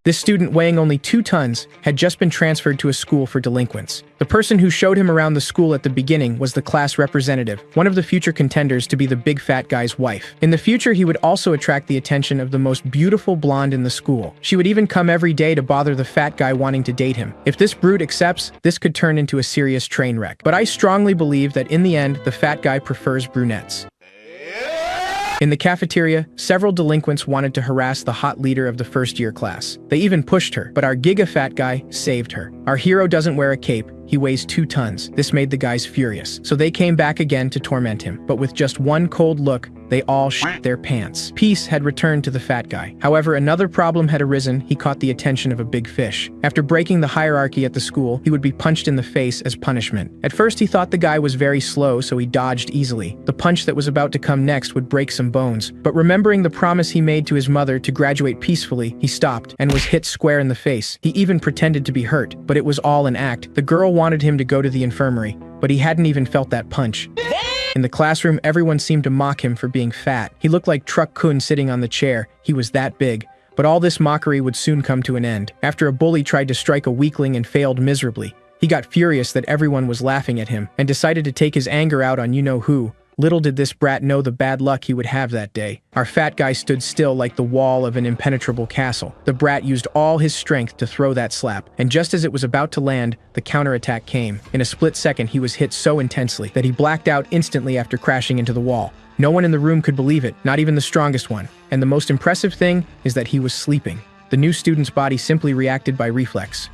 This student, weighing only 2 tons, had just been transferred to a school for delinquents. The person who showed him around the school at the beginning was the class representative, one of the future contenders to be the big fat guy's wife. In the future, he would also attract the attention of the most beautiful blonde in the school. She would even come every day to bother the fat guy wanting to date him. If this brute accepts, this could turn into a serious train wreck. But I strongly believe that in the end, the fat guy prefers brunettes. In the cafeteria, several delinquents wanted to harass the hot leader of the first-year class. They even pushed her, but our giga fat guy saved her. Our hero doesn't wear a cape. He weighs 2 tons. This made the guys furious. So they came back again to torment him. But with just one cold look, they all shit their pants. Peace had returned to the fat guy. However, another problem had arisen. He caught the attention of a big fish. After breaking the hierarchy at the school, he would be punched in the face as punishment. At first, he thought the guy was very slow, so he dodged easily. The punch that was about to come next would break some bones. But remembering the promise he made to his mother to graduate peacefully, he stopped and was hit square in the face. He even pretended to be hurt, but it was all an act. The girl wanted him to go to the infirmary, but he hadn't even felt that punch. In the classroom, everyone seemed to mock him for being fat. He looked like Truck Kun sitting on the chair. He was that big. But all this mockery would soon come to an end. After a bully tried to strike a weakling and failed miserably, he got furious that everyone was laughing at him and decided to take his anger out on you-know-who. Little did this brat know the bad luck he would have that day. Our fat guy stood still like the wall of an impenetrable castle. The brat used all his strength to throw that slap, and just as it was about to land, the counterattack came. In a split second, he was hit so intensely that he blacked out instantly after crashing into the wall. No one in the room could believe it, not even the strongest one. And the most impressive thing is that he was sleeping. The new student's body simply reacted by reflex.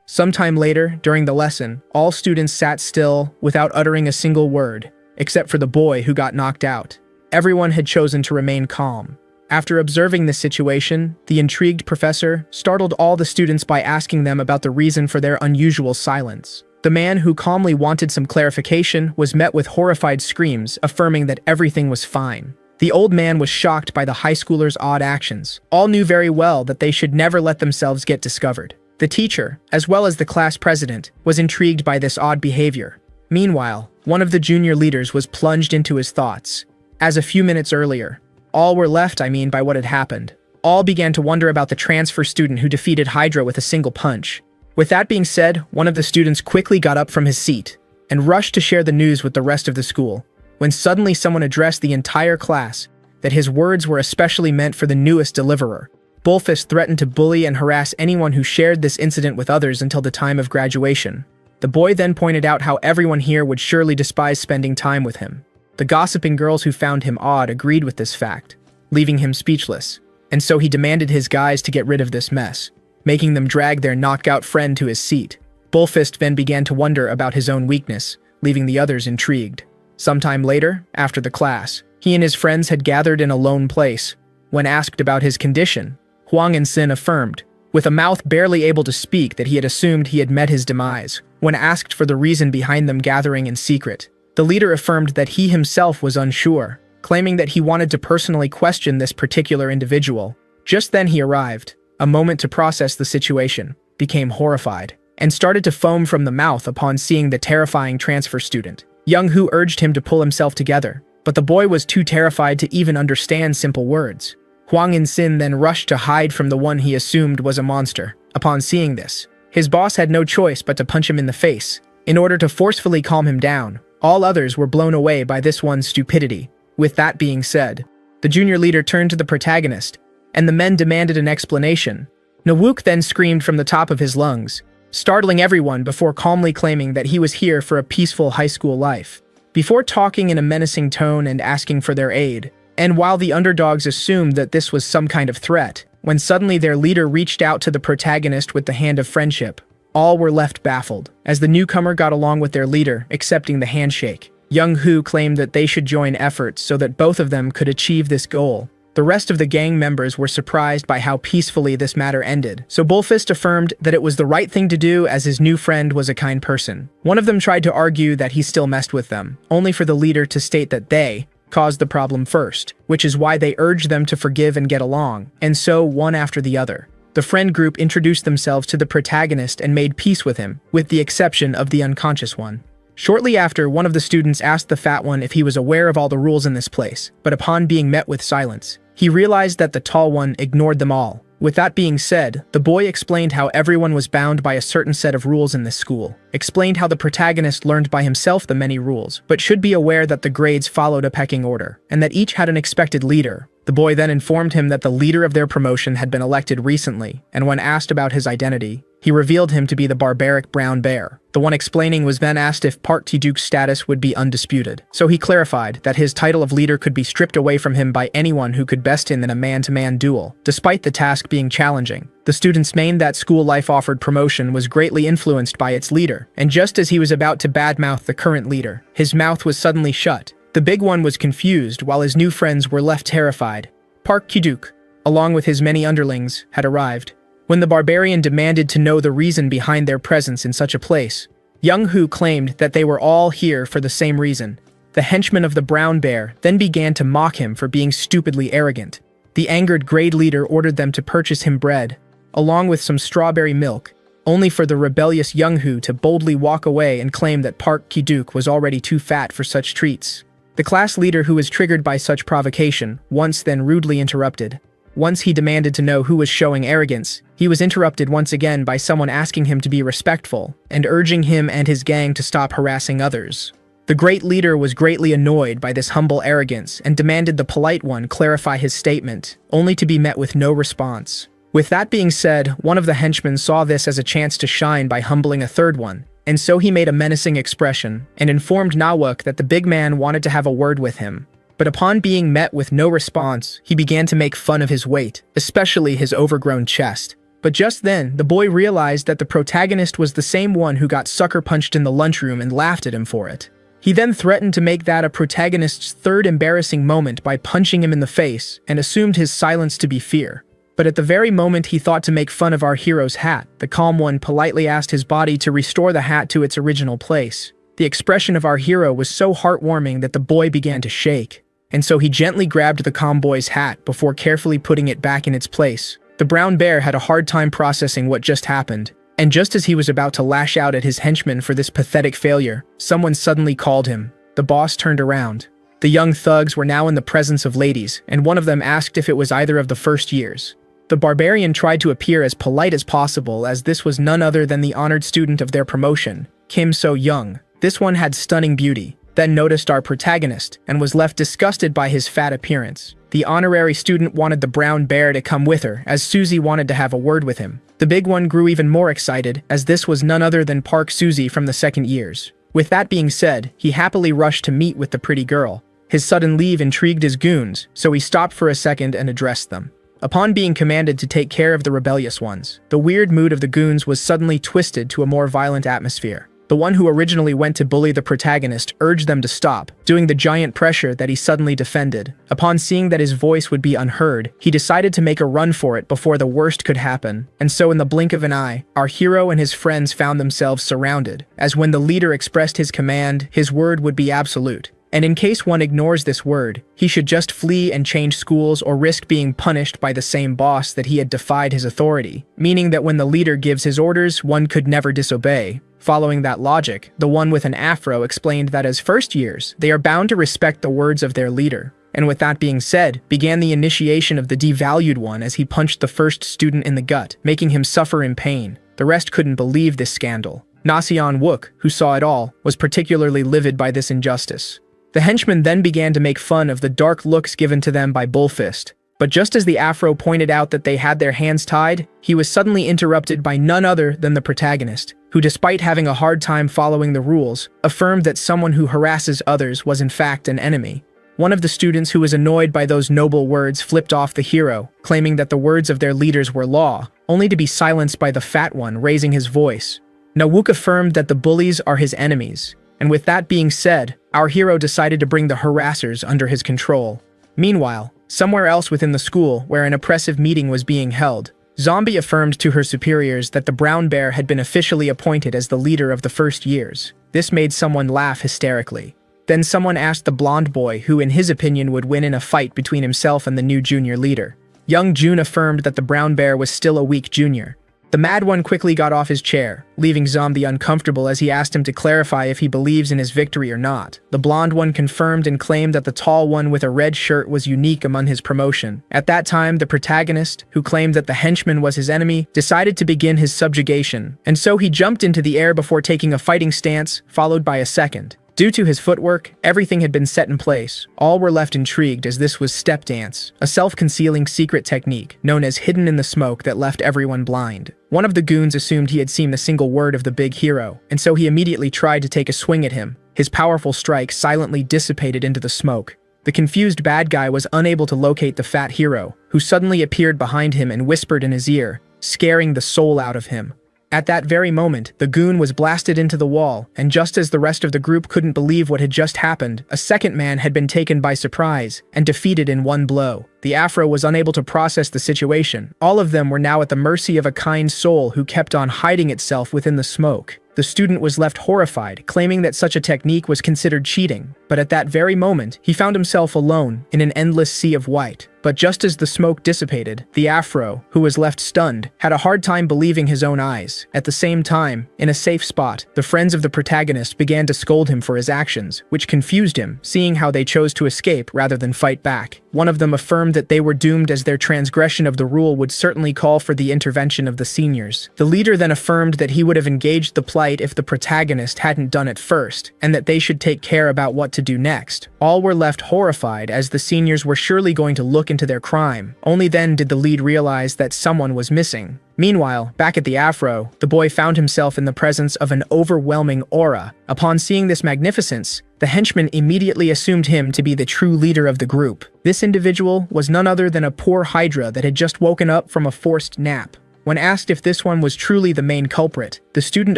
Sometime later, during the lesson, all students sat still without uttering a single word, except for the boy who got knocked out. Everyone had chosen to remain calm. After observing this situation, the intrigued professor startled all the students by asking them about the reason for their unusual silence. The man who calmly wanted some clarification was met with horrified screams, affirming that everything was fine. The old man was shocked by the high schoolers' odd actions. All knew very well that they should never let themselves get discovered. The teacher, as well as the class president, was intrigued by this odd behavior. Meanwhile, one of the junior leaders was plunged into his thoughts. As a few minutes earlier, all were left, by what had happened. All began to wonder about the transfer student who defeated Hydra with a single punch. With that being said, one of the students quickly got up from his seat and rushed to share the news with the rest of the school, when suddenly someone addressed the entire class that his words were especially meant for the newest deliverer. Bullfist threatened to bully and harass anyone who shared this incident with others until the time of graduation. The boy then pointed out how everyone here would surely despise spending time with him. The gossiping girls who found him odd agreed with this fact, leaving him speechless. And so he demanded his guys to get rid of this mess, making them drag their knocked-out friend to his seat. Bullfist then began to wonder about his own weakness, leaving the others intrigued. Sometime later, after the class, he and his friends had gathered in a lone place. When asked about his condition, Huang and Sin affirmed, with a mouth barely able to speak, that he had assumed he had met his demise. When asked for the reason behind them gathering in secret, the leader affirmed that he himself was unsure, claiming that he wanted to personally question this particular individual. Just then he arrived, a moment to process the situation, became horrified, and started to foam from the mouth upon seeing the terrifying transfer student. Young Hu urged him to pull himself together, but the boy was too terrified to even understand simple words. Huang and Sin then rushed to hide from the one he assumed was a monster. Upon seeing this, his boss had no choice but to punch him in the face, in order to forcefully calm him down. All others were blown away by this one's stupidity. With that being said, the junior leader turned to the protagonist, and the men demanded an explanation. Nawuk then screamed from the top of his lungs, startling everyone before calmly claiming that he was here for a peaceful high school life. Before talking in a menacing tone and asking for their aid, and while the underdogs assumed that this was some kind of threat, when suddenly their leader reached out to the protagonist with the hand of friendship, all were left baffled, as the newcomer got along with their leader, accepting the handshake. Young Hu claimed that they should join efforts so that both of them could achieve this goal. The rest of the gang members were surprised by how peacefully this matter ended, so Bullfist affirmed that it was the right thing to do as his new friend was a kind person. One of them tried to argue that he still messed with them, only for the leader to state that they caused the problem first, which is why they urged them to forgive and get along, and so one after the other. The friend group introduced themselves to the protagonist and made peace with him, with the exception of the unconscious one. Shortly after, one of the students asked the fat one if he was aware of all the rules in this place, but upon being met with silence, he realized that the tall one ignored them all. With that being said, the boy explained how everyone was bound by a certain set of rules in this school, explained how the protagonist learned by himself the many rules, but should be aware that the grades followed a pecking order, and that each had an expected leader. The boy then informed him that the leader of their promotion had been elected recently, and when asked about his identity, he revealed him to be the barbaric brown bear. The one explaining was then asked if Park Ki-duk's status would be undisputed. So he clarified that his title of leader could be stripped away from him by anyone who could best him in a man-to-man duel, despite the task being challenging. The student's main that school life offered promotion was greatly influenced by its leader, and just as he was about to badmouth the current leader, his mouth was suddenly shut. The big one was confused, while his new friends were left terrified. Park Ki-duk, along with his many underlings, had arrived. When the barbarian demanded to know the reason behind their presence in such a place, Young Hu claimed that they were all here for the same reason. The henchman of the brown bear then began to mock him for being stupidly arrogant. The angered grade leader ordered them to purchase him bread, along with some strawberry milk, only for the rebellious Young Hu to boldly walk away and claim that Park Ki-duk was already too fat for such treats. The class leader, who was triggered by such provocation, once then rudely interrupted. Once he demanded to know who was showing arrogance, he was interrupted once again by someone asking him to be respectful and urging him and his gang to stop harassing others. The great leader was greatly annoyed by this humble arrogance and demanded the polite one clarify his statement, only to be met with no response. With that being said, one of the henchmen saw this as a chance to shine by humbling a third one, and so he made a menacing expression and informed Nawuk that the big man wanted to have a word with him. But upon being met with no response, he began to make fun of his weight, especially his overgrown chest. But just then, the boy realized that the protagonist was the same one who got sucker-punched in the lunchroom and laughed at him for it. He then threatened to make that a protagonist's third embarrassing moment by punching him in the face, and assumed his silence to be fear. But at the very moment he thought to make fun of our hero's hat, the calm one politely asked his body to restore the hat to its original place. The expression of our hero was so heartwarming that the boy began to shake. And so he gently grabbed the calm boy's hat before carefully putting it back in its place. The brown bear had a hard time processing what just happened, and just as he was about to lash out at his henchman for this pathetic failure, someone suddenly called him. The boss turned around. The young thugs were now in the presence of ladies, and one of them asked if it was either of the first years. The barbarian tried to appear as polite as possible, as this was none other than the honored student of their promotion, Kim So-young. This one had stunning beauty, then noticed our protagonist, and was left disgusted by his fat appearance. The honorary student wanted the brown bear to come with her, as Suzy wanted to have a word with him. The big one grew even more excited, as this was none other than Park Suzy from the second years. With that being said, he happily rushed to meet with the pretty girl. His sudden leave intrigued his goons, so he stopped for a second and addressed them. Upon being commanded to take care of the rebellious ones, the weird mood of the goons was suddenly twisted to a more violent atmosphere. The one who originally went to bully the protagonist urged them to stop, doing the giant pressure that he suddenly defended. Upon seeing that his voice would be unheard, he decided to make a run for it before the worst could happen. And so in the blink of an eye, our hero and his friends found themselves surrounded, as when the leader expressed his command, his word would be absolute. And in case one ignores this word, he should just flee and change schools or risk being punished by the same boss that he had defied his authority, meaning that when the leader gives his orders, one could never disobey. Following that logic, the one with an afro explained that as first years, they are bound to respect the words of their leader. And with that being said, began the initiation of the devalued one as he punched the first student in the gut, making him suffer in pain. The rest couldn't believe this scandal. Naseon Wook, who saw it all, was particularly livid by this injustice. The henchmen then began to make fun of the dark looks given to them by Bullfist. But just as the afro pointed out that they had their hands tied, he was suddenly interrupted by none other than the protagonist, who, despite having a hard time following the rules, affirmed that someone who harasses others was in fact an enemy. One of the students who was annoyed by those noble words flipped off the hero, claiming that the words of their leaders were law, only to be silenced by the fat one raising his voice. Nawuk affirmed that the bullies are his enemies, and with that being said, our hero decided to bring the harassers under his control. Meanwhile, somewhere else within the school, where an oppressive meeting was being held, Zombie affirmed to her superiors that the brown bear had been officially appointed as the leader of the first years. This made someone laugh hysterically. Then someone asked the blonde boy who in his opinion would win in a fight between himself and the new junior leader. Young Jun affirmed that the brown bear was still a weak junior. The mad one quickly got off his chair, leaving Zombie uncomfortable as he asked him to clarify if he believes in his victory or not. The blonde one confirmed and claimed that the tall one with a red shirt was unique among his promotion. At that time, the protagonist, who claimed that the henchman was his enemy, decided to begin his subjugation, and so he jumped into the air before taking a fighting stance, followed by a second. Due to his footwork, everything had been set in place. All were left intrigued as this was step dance, a self-concealing secret technique known as hidden in the smoke that left everyone blind. One of the goons assumed he had seen the single word of the big hero, and so he immediately tried to take a swing at him. His powerful strike silently dissipated into the smoke. The confused bad guy was unable to locate the fat hero, who suddenly appeared behind him and whispered in his ear, scaring the soul out of him. At that very moment, the goon was blasted into the wall, and just as the rest of the group couldn't believe what had just happened, a second man had been taken by surprise and defeated in one blow. The Afro was unable to process the situation. All of them were now at the mercy of a kind soul who kept on hiding itself within the smoke. The student was left horrified, claiming that such a technique was considered cheating. But at that very moment, he found himself alone in an endless sea of white. But just as the smoke dissipated, the Afro, who was left stunned, had a hard time believing his own eyes. At the same time, in a safe spot, the friends of the protagonist began to scold him for his actions, which confused him, seeing how they chose to escape rather than fight back. One of them affirmed that they were doomed as their transgression of the rule would certainly call for the intervention of the seniors. The leader then affirmed that he would have engaged the plight if the protagonist hadn't done it first, and that they should take care about what to do next. All were left horrified as the seniors were surely going to look into their crime. Only then did the lead realize that someone was missing. Meanwhile, back at the Afro, the boy found himself in the presence of an overwhelming aura. Upon seeing this magnificence, the henchman immediately assumed him to be the true leader of the group. This individual was none other than a poor Hydra that had just woken up from a forced nap. When asked if this one was truly the main culprit, the student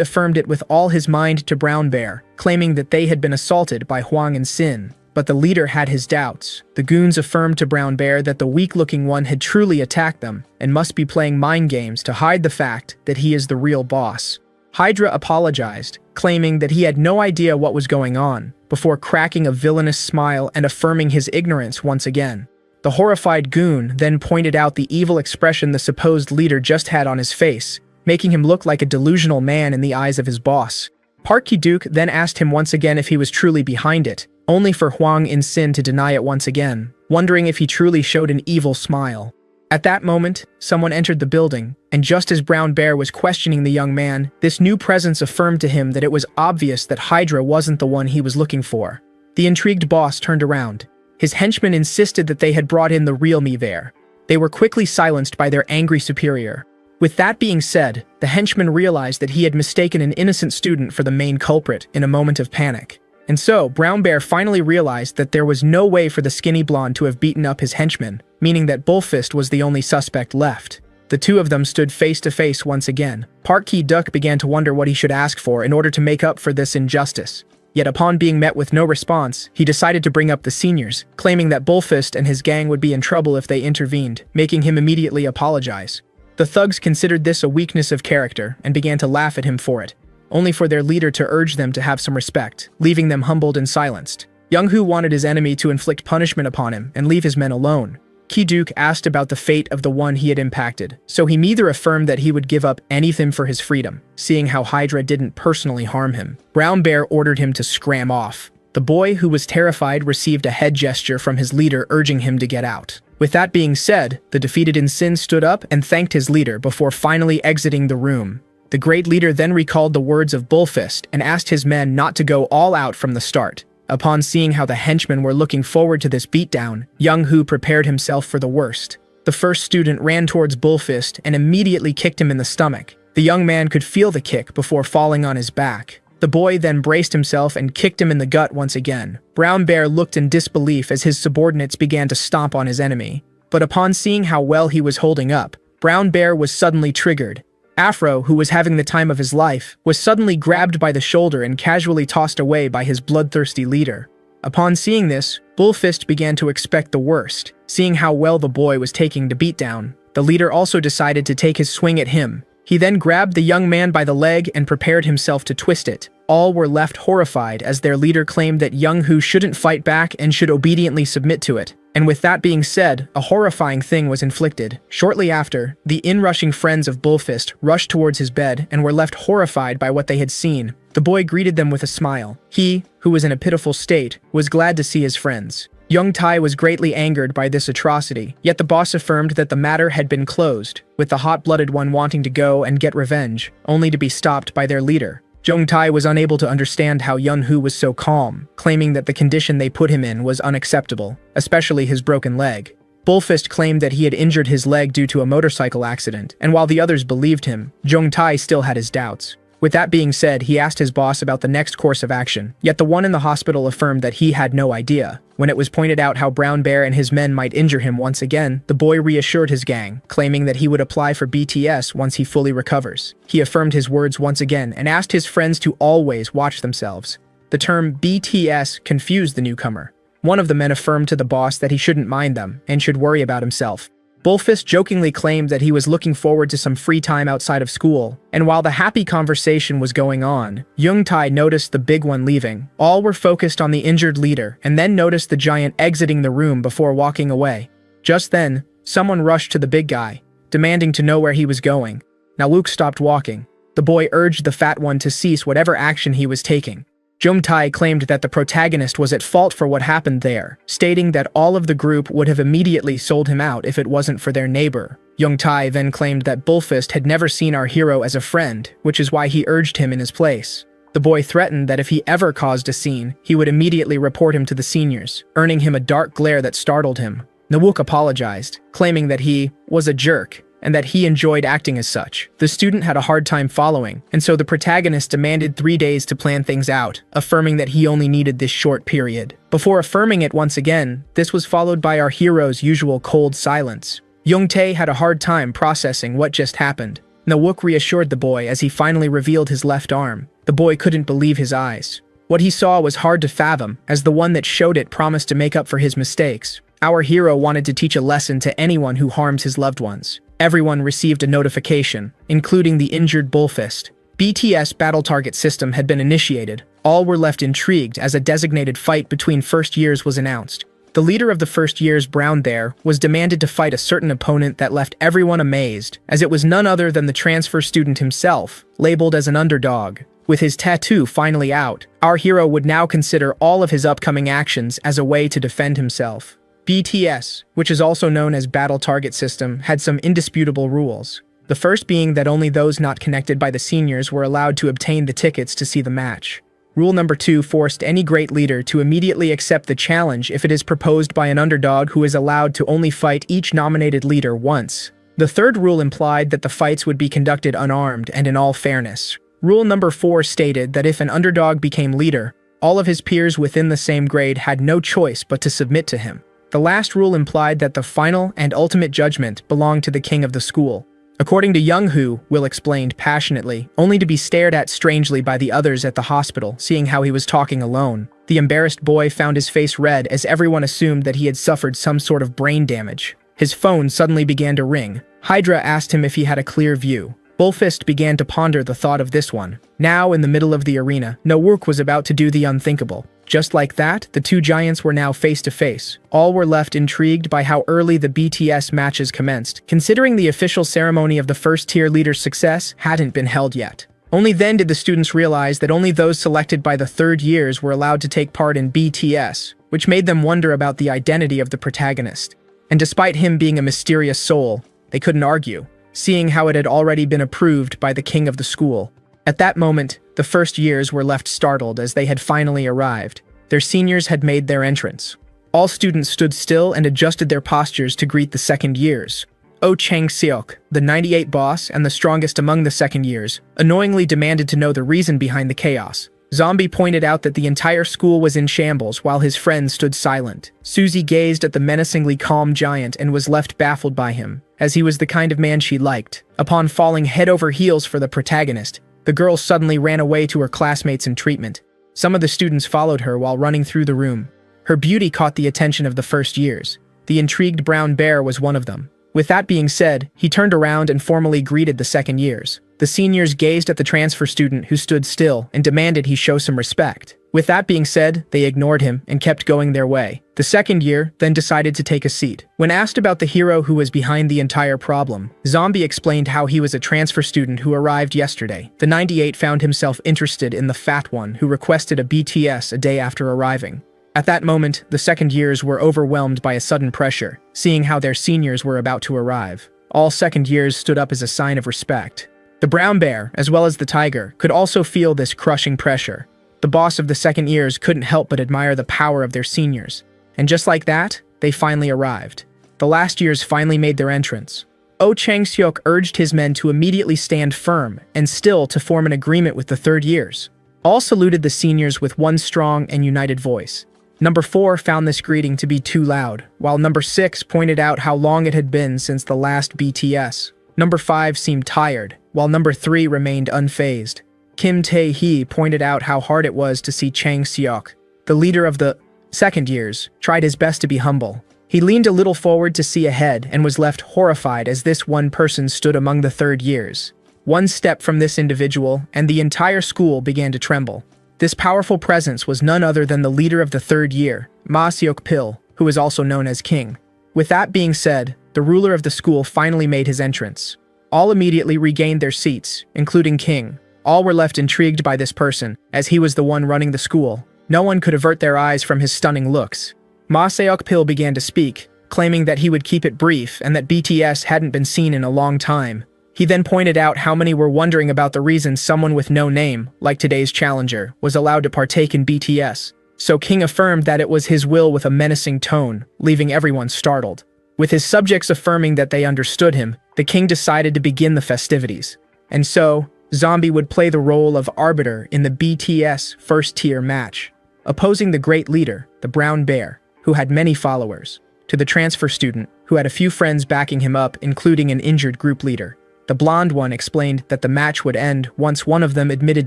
affirmed it with all his mind to Brown Bear, claiming that they had been assaulted by Huang and Sin. But the leader had his doubts. The goons affirmed to Brown Bear that the weak-looking one had truly attacked them and must be playing mind games to hide the fact that he is the real boss. Hydra apologized, claiming that he had no idea what was going on, before cracking a villainous smile and affirming his ignorance once again. The horrified goon then pointed out the evil expression the supposed leader just had on his face, making him look like a delusional man in the eyes of his boss. Park Ki-duk then asked him once again if he was truly behind it, only for Huang In Sin to deny it once again, wondering if he truly showed an evil smile. At that moment, someone entered the building, and just as Brown Bear was questioning the young man, this new presence affirmed to him that it was obvious that Hydra wasn't the one he was looking for. The intrigued boss turned around. His henchmen insisted that they had brought in the real me there. They were quickly silenced by their angry superior. With that being said, the henchman realized that he had mistaken an innocent student for the main culprit in a moment of panic. And so, Brown Bear finally realized that there was no way for the skinny blonde to have beaten up his henchman, meaning that Bullfist was the only suspect left. The two of them stood face to face once again. Park Ki-duk began to wonder what he should ask for in order to make up for this injustice. Yet upon being met with no response, he decided to bring up the seniors, claiming that Bullfist and his gang would be in trouble if they intervened, making him immediately apologize. The thugs considered this a weakness of character and began to laugh at him for it, only for their leader to urge them to have some respect, leaving them humbled and silenced. Young-hoo wanted his enemy to inflict punishment upon him and leave his men alone. Ki-duk asked about the fate of the one he had impacted, so he neither affirmed that he would give up anything for his freedom, seeing how Hydra didn't personally harm him. Brown Bear ordered him to scram off. The boy, who was terrified, received a head gesture from his leader urging him to get out. With that being said, the defeated In Sin stood up and thanked his leader before finally exiting the room. The great leader then recalled the words of Bullfist and asked his men not to go all out from the start. Upon seeing how the henchmen were looking forward to this beatdown, Young-hoo prepared himself for the worst. The first student ran towards Bullfist and immediately kicked him in the stomach. The young man could feel the kick before falling on his back. The boy then braced himself and kicked him in the gut once again. Brown Bear looked in disbelief as his subordinates began to stomp on his enemy. But upon seeing how well he was holding up, Brown Bear was suddenly triggered. Afro, who was having the time of his life, was suddenly grabbed by the shoulder and casually tossed away by his bloodthirsty leader. Upon seeing this, Bullfist began to expect the worst. Seeing how well the boy was taking the beatdown, the leader also decided to take his swing at him. He then grabbed the young man by the leg and prepared himself to twist it. All were left horrified as their leader claimed that Young-hoo shouldn't fight back and should obediently submit to it. And with that being said, a horrifying thing was inflicted. Shortly after, the inrushing friends of Bullfist rushed towards his bed and were left horrified by what they had seen. The boy greeted them with a smile. He, who was in a pitiful state, was glad to see his friends. Young Tai was greatly angered by this atrocity, yet the boss affirmed that the matter had been closed, with the hot-blooded one wanting to go and get revenge, only to be stopped by their leader. Jung Tai was unable to understand how Yun-Hu was so calm, claiming that the condition they put him in was unacceptable, especially his broken leg. Bullfist claimed that he had injured his leg due to a motorcycle accident, and while the others believed him, Jung Tai still had his doubts. With that being said, he asked his boss about the next course of action, yet the one in the hospital affirmed that he had no idea. When it was pointed out how Brown Bear and his men might injure him once again, the boy reassured his gang, claiming that he would apply for BTS once he fully recovers. He affirmed his words once again and asked his friends to always watch themselves. The term BTS confused the newcomer. One of the men affirmed to the boss that he shouldn't mind them and should worry about himself. Bullfist jokingly claimed that he was looking forward to some free time outside of school, and while the happy conversation was going on, Jung Tai noticed the big one leaving. All were focused on the injured leader, and then noticed the giant exiting the room before walking away. Just then, someone rushed to the big guy, demanding to know where he was going. Now Luke stopped walking. The boy urged the fat one to cease whatever action he was taking. Jung Tai claimed that the protagonist was at fault for what happened there, stating that all of the group would have immediately sold him out if it wasn't for their neighbor. Jung Tai then claimed that Bullfist had never seen our hero as a friend, which is why he urged him in his place. The boy threatened that if he ever caused a scene, he would immediately report him to the seniors, earning him a dark glare that startled him. Nawook apologized, claiming that he was a jerk, and that he enjoyed acting as such. The student had a hard time following, and so the protagonist demanded 3 days to plan things out, affirming that he only needed this short period. Before affirming it once again, this was followed by our hero's usual cold silence. Jung Tae had a hard time processing what just happened. Nawook reassured the boy as he finally revealed his left arm. The boy couldn't believe his eyes. What he saw was hard to fathom, as the one that showed it promised to make up for his mistakes. Our hero wanted to teach a lesson to anyone who harms his loved ones. Everyone received a notification, including the injured Bullfist. BTS battle target system had been initiated. All were left intrigued as a designated fight between first years was announced. The leader of the first years, Brown Bear, was demanded to fight a certain opponent that left everyone amazed, as it was none other than the transfer student himself, labeled as an underdog. With his tattoo finally out, our hero would now consider all of his upcoming actions as a way to defend himself. BTS, which is also known as Battle Target System, had some indisputable rules. The first being that only those not connected by the seniors were allowed to obtain the tickets to see the match. Rule number 2 forced any great leader to immediately accept the challenge if it is proposed by an underdog who is allowed to only fight each nominated leader once. The third rule implied that the fights would be conducted unarmed and in all fairness. Rule number 4 stated that if an underdog became leader, all of his peers within the same grade had no choice but to submit to him. The last rule implied that the final and ultimate judgment belonged to the king of the school. According to Young-Hoo, Will explained passionately, only to be stared at strangely by the others at the hospital, seeing how he was talking alone. The embarrassed boy found his face red as everyone assumed that he had suffered some sort of brain damage. His phone suddenly began to ring. Hydra asked him if he had a clear view. Bullfist began to ponder the thought of this one. Now, in the middle of the arena, Nawook was about to do the unthinkable. Just like that, the two giants were now face to face. All were left intrigued by how early the BTS matches commenced, considering the official ceremony of the first-tier leader's success hadn't been held yet. Only then did the students realize that only those selected by the third years were allowed to take part in BTS, which made them wonder about the identity of the protagonist. And despite him being a mysterious soul, they couldn't argue, seeing how it had already been approved by the king of the school. At that moment, the first years were left startled as they had finally arrived. Their seniors had made their entrance. All students stood still and adjusted their postures to greet the second years. Oh Chang-seok, the 98 boss and the strongest among the second years, annoyingly demanded to know the reason behind the chaos. Zombie pointed out that the entire school was in shambles while his friends stood silent. Susie gazed at the menacingly calm giant and was left baffled by him, as he was the kind of man she liked. Upon falling head over heels for the protagonist, the girl suddenly ran away to her classmates in treatment. Some of the students followed her while running through the room. Her beauty caught the attention of the first years. The intrigued Brown Bear was one of them. With that being said, he turned around and formally greeted the second years. The seniors gazed at the transfer student who stood still and demanded he show some respect. With that being said, they ignored him and kept going their way. The second year then decided to take a seat. When asked about the hero who was behind the entire problem, Zombie explained how he was a transfer student who arrived yesterday. The 98 found himself interested in the fat one who requested a BTS a day after arriving. At that moment, the second years were overwhelmed by a sudden pressure, seeing how their seniors were about to arrive. All second years stood up as a sign of respect. The brown bear, as well as the tiger, could also feel this crushing pressure. The boss of the second years couldn't help but admire the power of their seniors. And just like that, they finally arrived. The last years finally made their entrance. Oh Chang-seok urged his men to immediately stand firm and still to form an agreement with the third years. All saluted the seniors with one strong and united voice. Number 4 found this greeting to be too loud, while number 6 pointed out how long it had been since the last BTS. Number 5 seemed tired, while number 3 remained unfazed. Kim Tae-hee pointed out how hard it was to see Chang-seok, the leader of the second years, tried his best to be humble. He leaned a little forward to see ahead and was left horrified as this one person stood among the third years. One step from this individual, and the entire school began to tremble. This powerful presence was none other than the leader of the third year, Ma Seok-pil, who is also known as King. With that being said, the ruler of the school finally made his entrance. All immediately regained their seats, including King. All were left intrigued by this person, as he was the one running the school. No one could avert their eyes from his stunning looks. Ma Seok-pil began to speak, claiming that he would keep it brief and that BTS hadn't been seen in a long time. He then pointed out how many were wondering about the reason someone with no name, like today's challenger, was allowed to partake in BTS. So King affirmed that it was his will with a menacing tone, leaving everyone startled. With his subjects affirming that they understood him, the king decided to begin the festivities. And so, Zombie would play the role of arbiter in the BTS first-tier match, opposing the great leader, the brown bear, who had many followers, to the transfer student, who had a few friends backing him up, including an injured group leader. The blonde one explained that the match would end once one of them admitted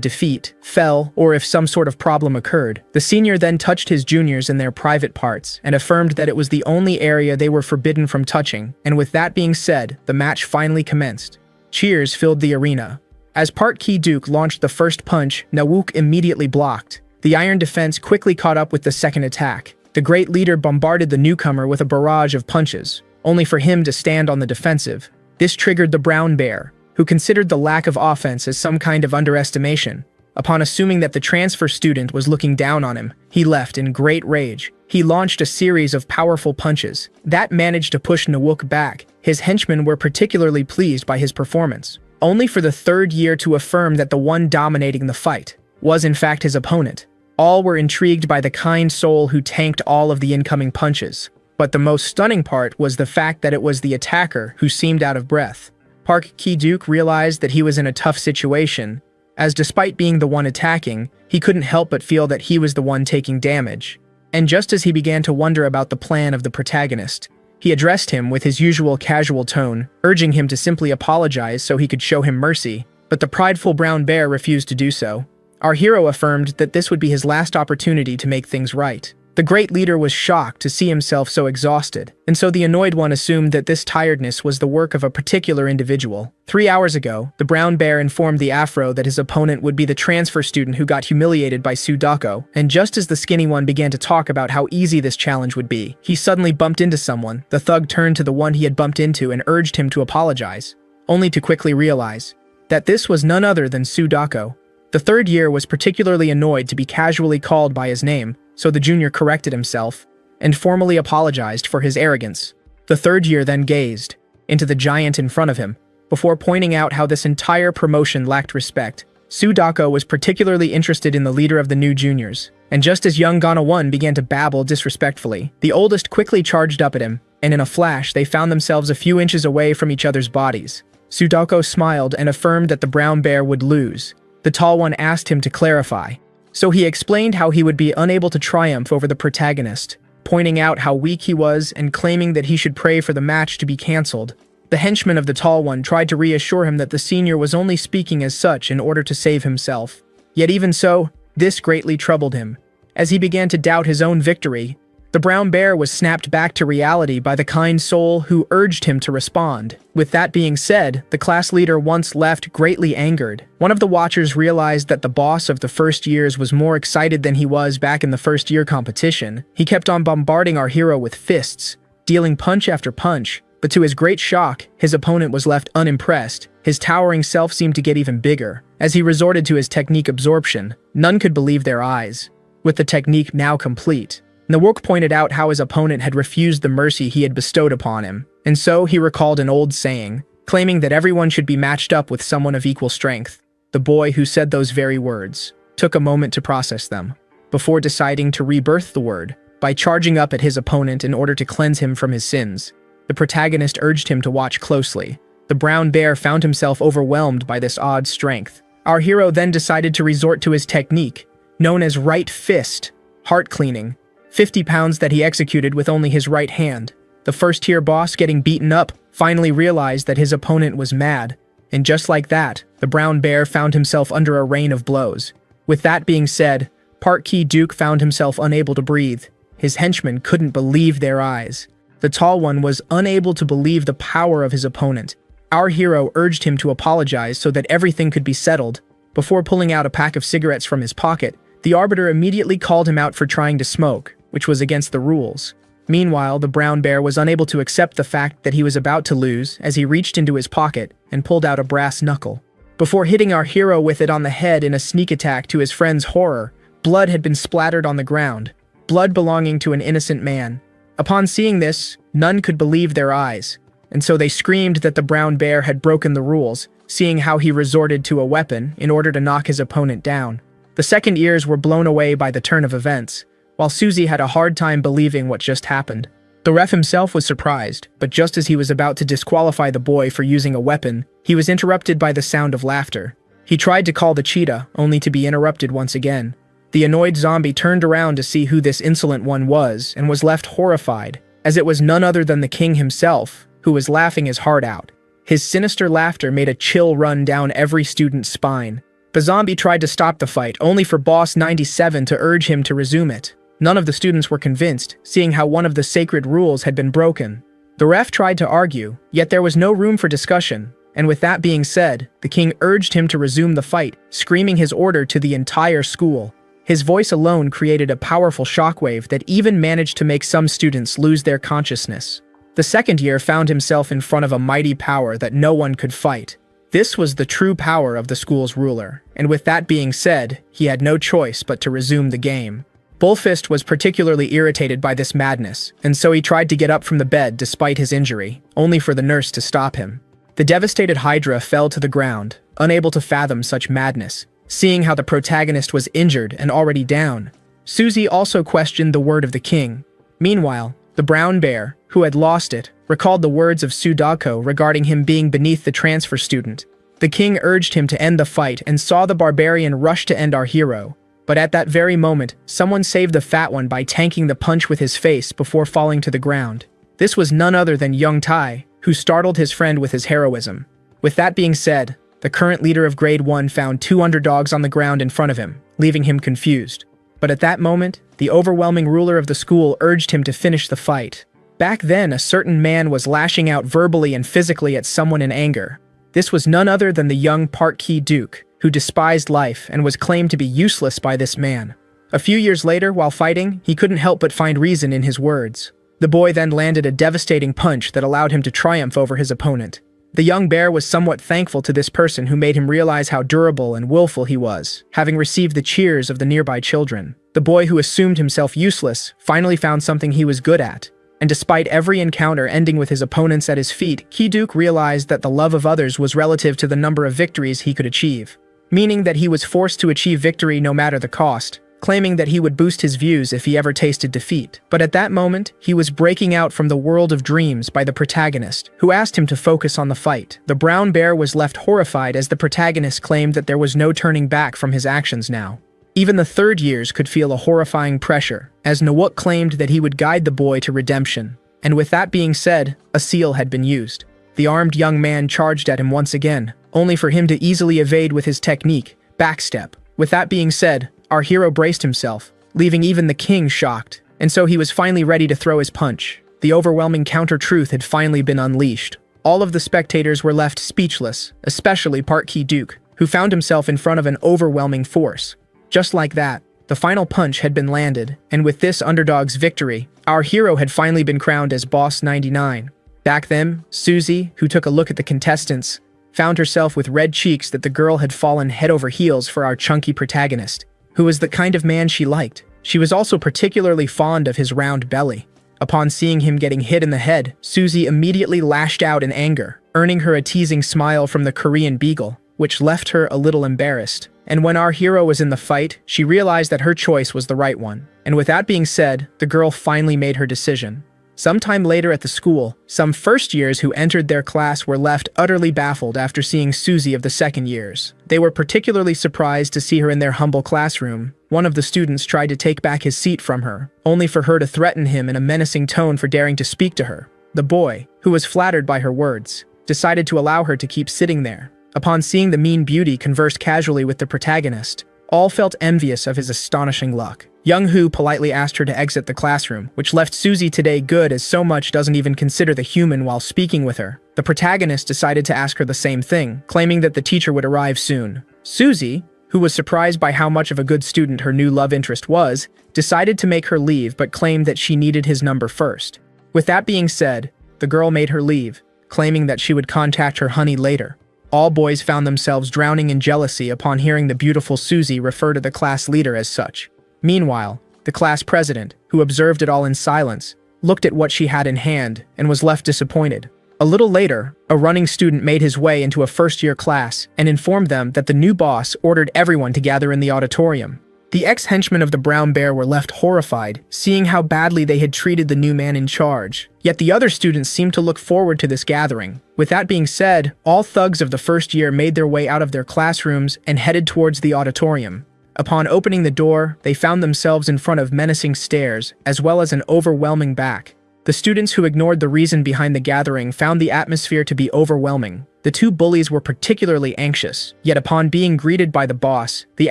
defeat, fell, or if some sort of problem occurred. The senior then touched his juniors in their private parts and affirmed that it was the only area they were forbidden from touching, and with that being said, the match finally commenced. Cheers filled the arena. As Park Ki-duk launched the first punch, Na-wook immediately blocked. The iron defense quickly caught up with the second attack. The great leader bombarded the newcomer with a barrage of punches, only for him to stand on the defensive. This triggered the brown bear, who considered the lack of offense as some kind of underestimation. Upon assuming that the transfer student was looking down on him, he left in great rage. He launched a series of powerful punches that managed to push Na-wook back. His henchmen were particularly pleased by his performance, only for the third year to affirm that the one dominating the fight was in fact his opponent. All were intrigued by the kind soul who tanked all of the incoming punches. But the most stunning part was the fact that it was the attacker who seemed out of breath. Park Ki-duk realized that he was in a tough situation, as despite being the one attacking, he couldn't help but feel that he was the one taking damage. And just as he began to wonder about the plan of the protagonist, he addressed him with his usual casual tone, urging him to simply apologize so he could show him mercy. But the prideful brown bear refused to do so. Our hero affirmed that this would be his last opportunity to make things right. The great leader was shocked to see himself so exhausted, and so the annoyed one assumed that this tiredness was the work of a particular individual. 3 hours ago, the brown bear informed the afro that his opponent would be the transfer student who got humiliated by Sudako, and just as the skinny one began to talk about how easy this challenge would be, he suddenly bumped into someone. The thug turned to the one he had bumped into and urged him to apologize, only to quickly realize that this was none other than Sudako. The third year was particularly annoyed to be casually called by his name, so the junior corrected himself and formally apologized for his arrogance. The third year then gazed into the giant in front of him, before pointing out how this entire promotion lacked respect. Sudako was particularly interested in the leader of the new juniors, and just as young Gana-1 began to babble disrespectfully, the oldest quickly charged up at him, and in a flash they found themselves a few inches away from each other's bodies. Sudako smiled and affirmed that the brown bear would lose. The tall one asked him to clarify, so he explained how he would be unable to triumph over the protagonist, pointing out how weak he was and claiming that he should pray for the match to be cancelled. The henchman of the tall one tried to reassure him that the senior was only speaking as such in order to save himself. Yet even so, this greatly troubled him. As he began to doubt his own victory, The brown bear was snapped back to reality by the kind soul who urged him to respond. With that being said, the class leader once left greatly angered. One of the watchers realized that the boss of the first years was more excited than he was back in the first year competition. He kept on bombarding our hero with fists, dealing punch after punch, but to his great shock, his opponent was left unimpressed. His towering self seemed to get even bigger. As he resorted to his technique absorption, none could believe their eyes. With the technique now complete, Nawok pointed out how his opponent had refused the mercy he had bestowed upon him, and so he recalled an old saying, claiming that everyone should be matched up with someone of equal strength. The boy who said those very words took a moment to process them, before deciding to rebirth the word by charging up at his opponent in order to cleanse him from his sins. The protagonist urged him to watch closely. The brown bear found himself overwhelmed by this odd strength. Our hero then decided to resort to his technique, known as right fist, heart cleaning, 50 pounds that he executed with only his right hand. The first-tier boss, getting beaten up, finally realized that his opponent was mad. And just like that, the brown bear found himself under a rain of blows. With that being said, Park Ki-duk found himself unable to breathe. His henchmen couldn't believe their eyes. The tall one was unable to believe the power of his opponent. Our hero urged him to apologize so that everything could be settled. Before pulling out a pack of cigarettes from his pocket, the arbiter immediately called him out for trying to smoke, which was against the rules. Meanwhile, the brown bear was unable to accept the fact that he was about to lose as he reached into his pocket and pulled out a brass knuckle. Before hitting our hero with it on the head in a sneak attack, to his friend's horror, blood had been splattered on the ground, blood belonging to an innocent man. Upon seeing this, none could believe their eyes, and so they screamed that the brown bear had broken the rules, seeing how he resorted to a weapon in order to knock his opponent down. The second ears were blown away by the turn of events, while Susie had a hard time believing what just happened. The ref himself was surprised, but just as he was about to disqualify the boy for using a weapon, he was interrupted by the sound of laughter. He tried to call the cheetah, only to be interrupted once again. The annoyed zombie turned around to see who this insolent one was and was left horrified, as it was none other than the king himself, who was laughing his heart out. His sinister laughter made a chill run down every student's spine. The zombie tried to stop the fight, only for Boss 97 to urge him to resume it. None of the students were convinced, seeing how one of the sacred rules had been broken. The ref tried to argue, yet there was no room for discussion, and with that being said, the king urged him to resume the fight, screaming his order to the entire school. His voice alone created a powerful shockwave that even managed to make some students lose their consciousness. The second year found himself in front of a mighty power that no one could fight. This was the true power of the school's ruler, and with that being said, he had no choice but to resume the game. Bullfist was particularly irritated by this madness, and so he tried to get up from the bed despite his injury, only for the nurse to stop him. The devastated Hydra fell to the ground, unable to fathom such madness, seeing how the protagonist was injured and already down. Susie also questioned the word of the king. Meanwhile, the brown bear, who had lost it, recalled the words of Sudako regarding him being beneath the transfer student. The king urged him to end the fight and saw the barbarian rush to end our hero. But at that very moment, someone saved the fat one by tanking the punch with his face before falling to the ground. This was none other than Young Tai, who startled his friend with his heroism. With that being said, the current leader of Grade 1 found two underdogs on the ground in front of him, leaving him confused. But at that moment, the overwhelming ruler of the school urged him to finish the fight. Back then, a certain man was lashing out verbally and physically at someone in anger. This was none other than the young Park Ki-duk, who despised life and was claimed to be useless by this man. A few years later, while fighting, he couldn't help but find reason in his words. The boy then landed a devastating punch that allowed him to triumph over his opponent. The young bear was somewhat thankful to this person who made him realize how durable and willful he was, having received the cheers of the nearby children. The boy who assumed himself useless finally found something he was good at. And despite every encounter ending with his opponents at his feet, Ki-duk realized that the love of others was relative to the number of victories he could achieve, meaning that he was forced to achieve victory no matter the cost, claiming that he would boost his views if he ever tasted defeat. But at that moment, he was breaking out from the world of dreams by the protagonist, who asked him to focus on the fight. The brown bear was left horrified as the protagonist claimed that there was no turning back from his actions now. Even the third years could feel a horrifying pressure, as Nawuk claimed that he would guide the boy to redemption. And with that being said, a seal had been used. The armed young man charged at him once again, only for him to easily evade with his technique, backstep. With that being said, our hero braced himself, leaving even the king shocked. and so he was finally ready to throw his punch. The overwhelming counter-truth had finally been unleashed. All of the spectators were left speechless, especially Park Ki-duk, who found himself in front of an overwhelming force. Just like that, the final punch had been landed, and with this underdog's victory, our hero had finally been crowned as Boss 99. Back then, Suzy, who took a look at the contestants, found herself with red cheeks that the girl had fallen head over heels for our chunky protagonist, who was the kind of man she liked. She was also particularly fond of his round belly. Upon seeing him getting hit in the head, Suzy immediately lashed out in anger, earning her a teasing smile from the Korean beagle, which left her a little embarrassed. And when our hero was in the fight, she realized that her choice was the right one. And with that being said, the girl finally made her decision. Sometime later at the school, some first years who entered their class were left utterly baffled after seeing Suzy of the second years. They were particularly surprised to see her in their humble classroom. One of the students tried to take back his seat from her, only for her to threaten him in a menacing tone for daring to speak to her. The boy, who was flattered by her words, decided to allow her to keep sitting there. Upon seeing the mean beauty converse casually with the protagonist, all felt envious of his astonishing luck. Young-hoo politely asked her to exit the classroom, which left Suzy today good as so much doesn't even consider the human while speaking with her. The protagonist decided to ask her the same thing, claiming that the teacher would arrive soon. Suzy, who was surprised by how much of a good student her new love interest was, decided to make her leave but claimed that she needed his number first. With that being said, the girl made her leave, claiming that she would contact her honey later. All boys found themselves drowning in jealousy upon hearing the beautiful Suzy refer to the class leader as such. Meanwhile, the class president, who observed it all in silence, looked at what she had in hand and was left disappointed. A little later, a running student made his way into a first-year class and informed them that the new boss ordered everyone to gather in the auditorium. The ex-henchmen of the Brown Bear were left horrified, seeing how badly they had treated the new man in charge. Yet the other students seemed to look forward to this gathering. With that being said, all thugs of the first year made their way out of their classrooms and headed towards the auditorium. Upon opening the door, they found themselves in front of menacing stares, as well as an overwhelming back. The students who ignored the reason behind the gathering found the atmosphere to be overwhelming. The two bullies were particularly anxious, yet upon being greeted by the boss, the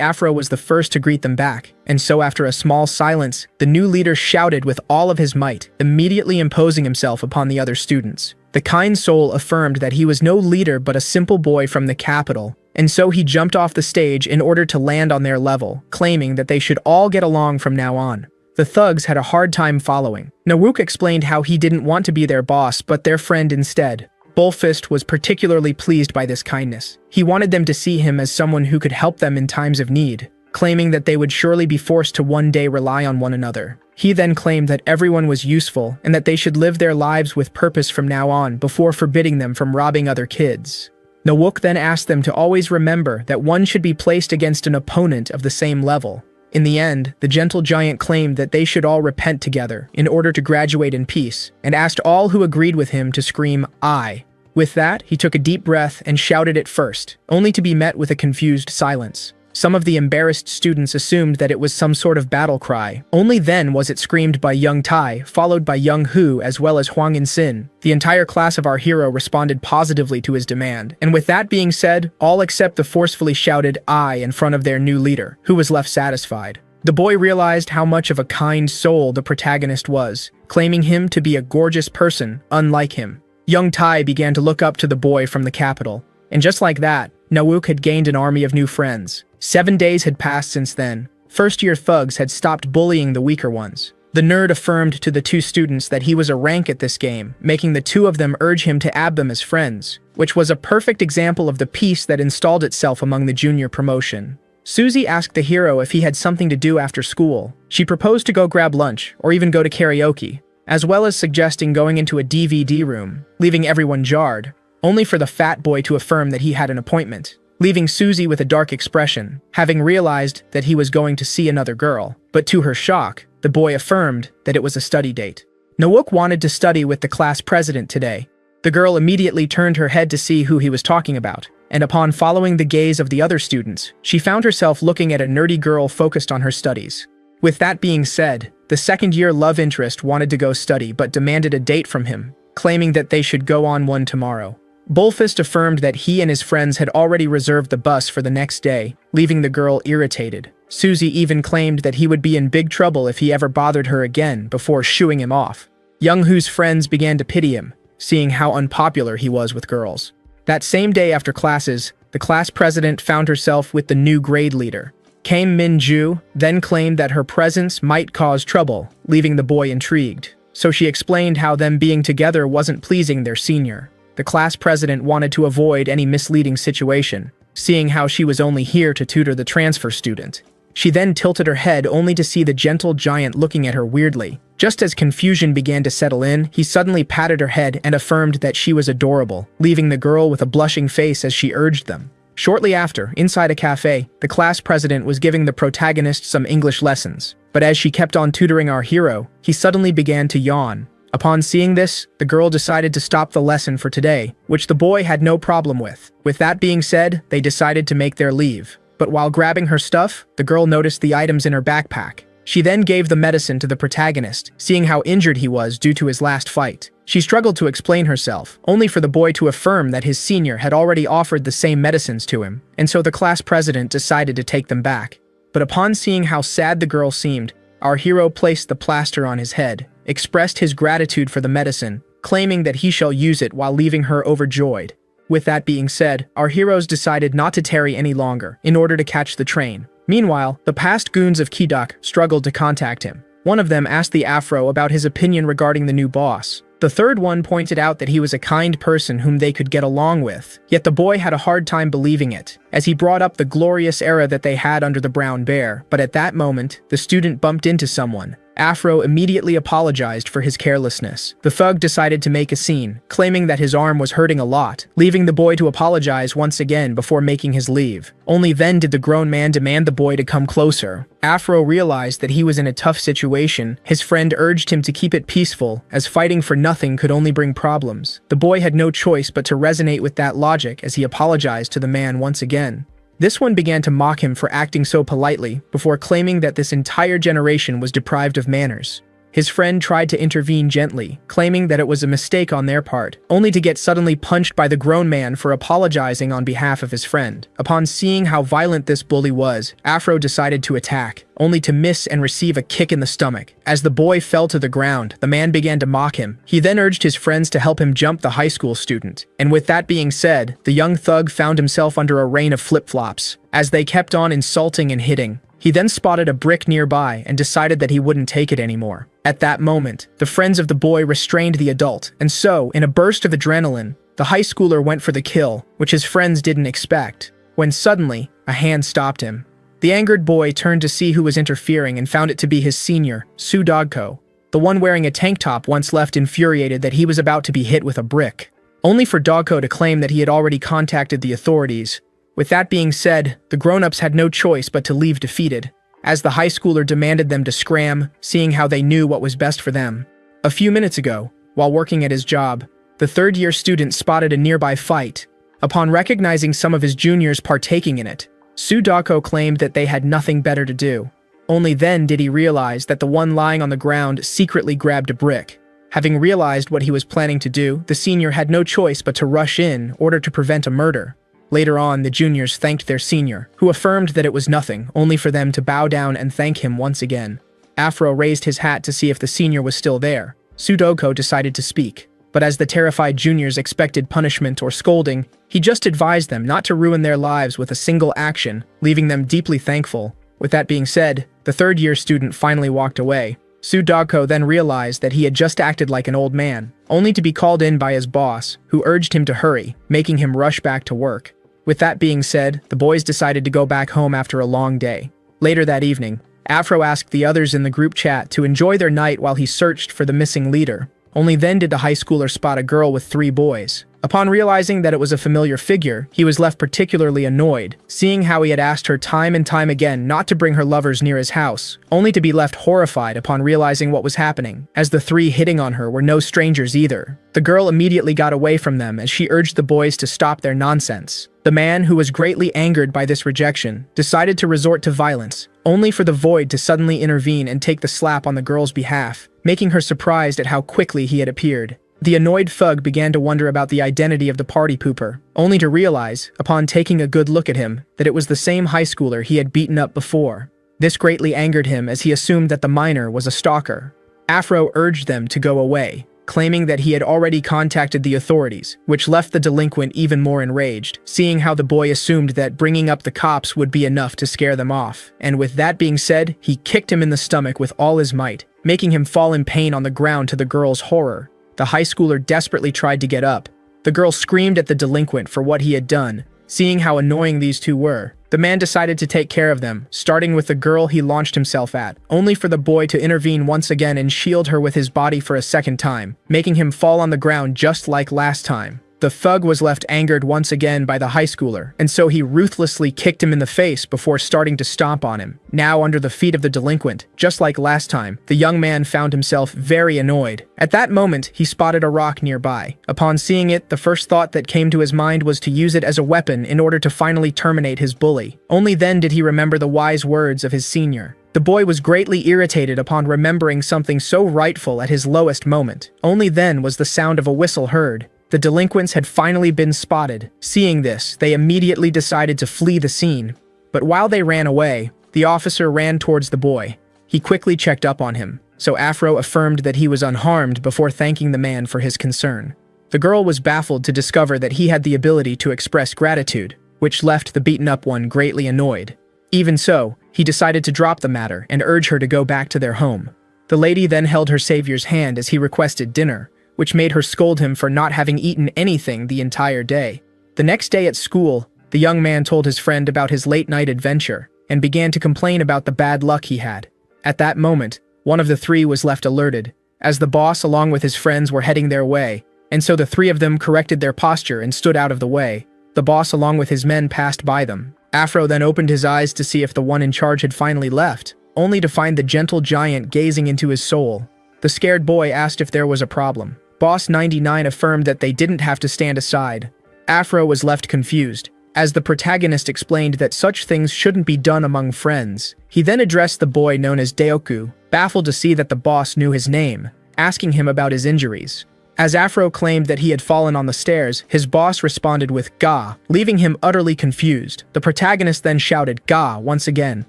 Afro was the first to greet them back, and so after a small silence, the new leader shouted with all of his might, immediately imposing himself upon the other students. The kind soul affirmed that he was no leader but a simple boy from the capital, and so he jumped off the stage in order to land on their level, claiming that they should all get along from now on. The thugs had a hard time following. Nawook explained how he didn't want to be their boss but their friend instead. Bullfist was particularly pleased by this kindness. He wanted them to see him as someone who could help them in times of need, claiming that they would surely be forced to one day rely on one another. He then claimed that everyone was useful and that they should live their lives with purpose from now on before forbidding them from robbing other kids. Nawook then asked them to always remember that one should be placed against an opponent of the same level. In the end, the gentle giant claimed that they should all repent together in order to graduate in peace, and asked all who agreed with him to scream, "I." With that, he took a deep breath and shouted it first, only to be met with a confused silence. Some of the embarrassed students assumed that it was some sort of battle cry. Only then was it screamed by Young Tai, followed by Young Hu as well as Huang In-sin. The entire class of our hero responded positively to his demand, and with that being said, all except the forcefully shouted "I" in front of their new leader, who was left satisfied. The boy realized how much of a kind soul the protagonist was, claiming him to be a gorgeous person, unlike him. Young Tai began to look up to the boy from the capital, and just like that, Nawook had gained an army of new friends. 7 days had passed since then. First-year thugs had stopped bullying the weaker ones. The nerd affirmed to the two students that he was a rank at this game, making the two of them urge him to add them as friends, which was a perfect example of the peace that installed itself among the junior promotion. Suzy asked the hero if he had something to do after school. She proposed to go grab lunch, or even go to karaoke, as well as suggesting going into a DVD room, leaving everyone jarred, only for the fat boy to affirm that he had an appointment, leaving Suzy with a dark expression, having realized that he was going to see another girl. But to her shock, the boy affirmed that it was a study date. Nawook wanted to study with the class president today. The girl immediately turned her head to see who he was talking about, and upon following the gaze of the other students, she found herself looking at a nerdy girl focused on her studies. With that being said, the second-year love interest wanted to go study but demanded a date from him, claiming that they should go on one tomorrow. Bullfist affirmed that he and his friends had already reserved the bus for the next day, leaving the girl irritated. Susie even claimed that he would be in big trouble if he ever bothered her again before shooing him off. Young-Hoo's friends began to pity him, seeing how unpopular he was with girls. That same day after classes, the class president found herself with the new grade leader. Kame Min-ju then claimed that her presence might cause trouble, leaving the boy intrigued. So she explained how them being together wasn't pleasing their senior. The class president wanted to avoid any misleading situation, seeing how she was only here to tutor the transfer student. She then tilted her head only to see the gentle giant looking at her weirdly. Just as confusion began to settle in, he suddenly patted her head and affirmed that she was adorable, leaving the girl with a blushing face as she urged them. Shortly after, inside a cafe, the class president was giving the protagonist some English lessons. But as she kept on tutoring our hero, he suddenly began to yawn. Upon seeing this, the girl decided to stop the lesson for today, which the boy had no problem with. With that being said, they decided to make their leave. But while grabbing her stuff, the girl noticed the items in her backpack. She then gave the medicine to the protagonist, seeing how injured he was due to his last fight. She struggled to explain herself, only for the boy to affirm that his senior had already offered the same medicines to him, and so the class president decided to take them back. But upon seeing how sad the girl seemed, our hero placed the plaster on his head, expressed his gratitude for the medicine, claiming that he shall use it while leaving her overjoyed. With that being said, our heroes decided not to tarry any longer, in order to catch the train. Meanwhile, the past goons of Kidok struggled to contact him. One of them asked the Afro about his opinion regarding the new boss. The third one pointed out that he was a kind person whom they could get along with, yet the boy had a hard time believing it, as he brought up the glorious era that they had under the brown bear. But at that moment, the student bumped into someone. Afro immediately apologized for his carelessness. The thug decided to make a scene, claiming that his arm was hurting a lot, leaving the boy to apologize once again before making his leave. Only then did the grown man demand the boy to come closer. Afro realized that he was in a tough situation. His friend urged him to keep it peaceful, as fighting for nothing could only bring problems. The boy had no choice but to resonate with that logic as he apologized to the man once again. This one began to mock him for acting so politely, before claiming that this entire generation was deprived of manners. His friend tried to intervene gently, claiming that it was a mistake on their part, only to get suddenly punched by the grown man for apologizing on behalf of his friend. Upon seeing how violent this bully was, Afro decided to attack, only to miss and receive a kick in the stomach. As the boy fell to the ground, the man began to mock him. He then urged his friends to help him jump the high school student. And with that being said, the young thug found himself under a rain of flip-flops, as they kept on insulting and hitting. He then spotted a brick nearby and decided that he wouldn't take it anymore. At that moment, the friends of the boy restrained the adult, and so, in a burst of adrenaline, the high schooler went for the kill, which his friends didn't expect, when suddenly, a hand stopped him. The angered boy turned to see who was interfering and found it to be his senior, Su Dogko, the one wearing a tank top once left infuriated that he was about to be hit with a brick, only for Dogko to claim that he had already contacted the authorities. With that being said, the grown-ups had no choice but to leave defeated, as the high schooler demanded them to scram, seeing how they knew what was best for them. A few minutes ago, while working at his job, the third-year student spotted a nearby fight. Upon recognizing some of his juniors partaking in it, Su Dako claimed that they had nothing better to do. Only then did he realize that the one lying on the ground secretly grabbed a brick. Having realized what he was planning to do, the senior had no choice but to rush in order to prevent a murder. Later on, the juniors thanked their senior, who affirmed that it was nothing, only for them to bow down and thank him once again. Afro raised his hat to see if the senior was still there. Sudoko decided to speak, but as the terrified juniors expected punishment or scolding, he just advised them not to ruin their lives with a single action, leaving them deeply thankful. With that being said, the third-year student finally walked away. Sudoko then realized that he had just acted like an old man, only to be called in by his boss, who urged him to hurry, making him rush back to work. With that being said, the boys decided to go back home after a long day. Later that evening, Afro asked the others in the group chat to enjoy their night while he searched for the missing leader. Only then did the high schooler spot a girl with 3 boys. Upon realizing that it was a familiar figure, he was left particularly annoyed, seeing how he had asked her time and time again not to bring her lovers near his house, only to be left horrified upon realizing what was happening, as the 3 hitting on her were no strangers either. The girl immediately got away from them as she urged the boys to stop their nonsense. The man, who was greatly angered by this rejection, decided to resort to violence, only for the Void to suddenly intervene and take the slap on the girl's behalf, making her surprised at how quickly he had appeared. The annoyed thug began to wonder about the identity of the party pooper, only to realize, upon taking a good look at him, that it was the same high schooler he had beaten up before. This greatly angered him as he assumed that the minor was a stalker. Afro urged them to go away, claiming that he had already contacted the authorities, which left the delinquent even more enraged, seeing how the boy assumed that bringing up the cops would be enough to scare them off. And with that being said, he kicked him in the stomach with all his might, making him fall in pain on the ground to the girl's horror. The high schooler desperately tried to get up. The girl screamed at the delinquent for what he had done. Seeing how annoying these two were, the man decided to take care of them, starting with the girl he launched himself at, only for the boy to intervene once again and shield her with his body for a second time, making him fall on the ground just like last time. The thug was left angered once again by the high schooler, and so he ruthlessly kicked him in the face before starting to stomp on him, now under the feet of the delinquent. Just like last time, the young man found himself very annoyed. At that moment, he spotted a rock nearby. Upon seeing it, the first thought that came to his mind was to use it as a weapon in order to finally terminate his bully. Only then did he remember the wise words of his senior. The boy was greatly irritated upon remembering something so rightful at his lowest moment. Only then was the sound of a whistle heard. The delinquents had finally been spotted. Seeing this, they immediately decided to flee the scene. But while they ran away, the officer ran towards the boy. He quickly checked up on him, so Afro affirmed that he was unharmed before thanking the man for his concern. The girl was baffled to discover that he had the ability to express gratitude, which left the beaten-up one greatly annoyed. Even so, he decided to drop the matter and urge her to go back to their home. The lady then held her savior's hand as he requested dinner, which made her scold him for not having eaten anything the entire day. The next day at school, the young man told his friend about his late-night adventure and began to complain about the bad luck he had. At that moment, one of the three was left alerted, as the boss along with his friends were heading their way, and so the three of them corrected their posture and stood out of the way. The boss along with his men passed by them. Afro then opened his eyes to see if the one in charge had finally left, only to find the gentle giant gazing into his soul. The scared boy asked if there was a problem. Boss 99 affirmed that they didn't have to stand aside. Afro was left confused, as the protagonist explained that such things shouldn't be done among friends. He then addressed the boy known as Daoku, baffled to see that the boss knew his name, asking him about his injuries. As Afro claimed that he had fallen on the stairs, his boss responded with "Ga," leaving him utterly confused. The protagonist then shouted "Ga" once again,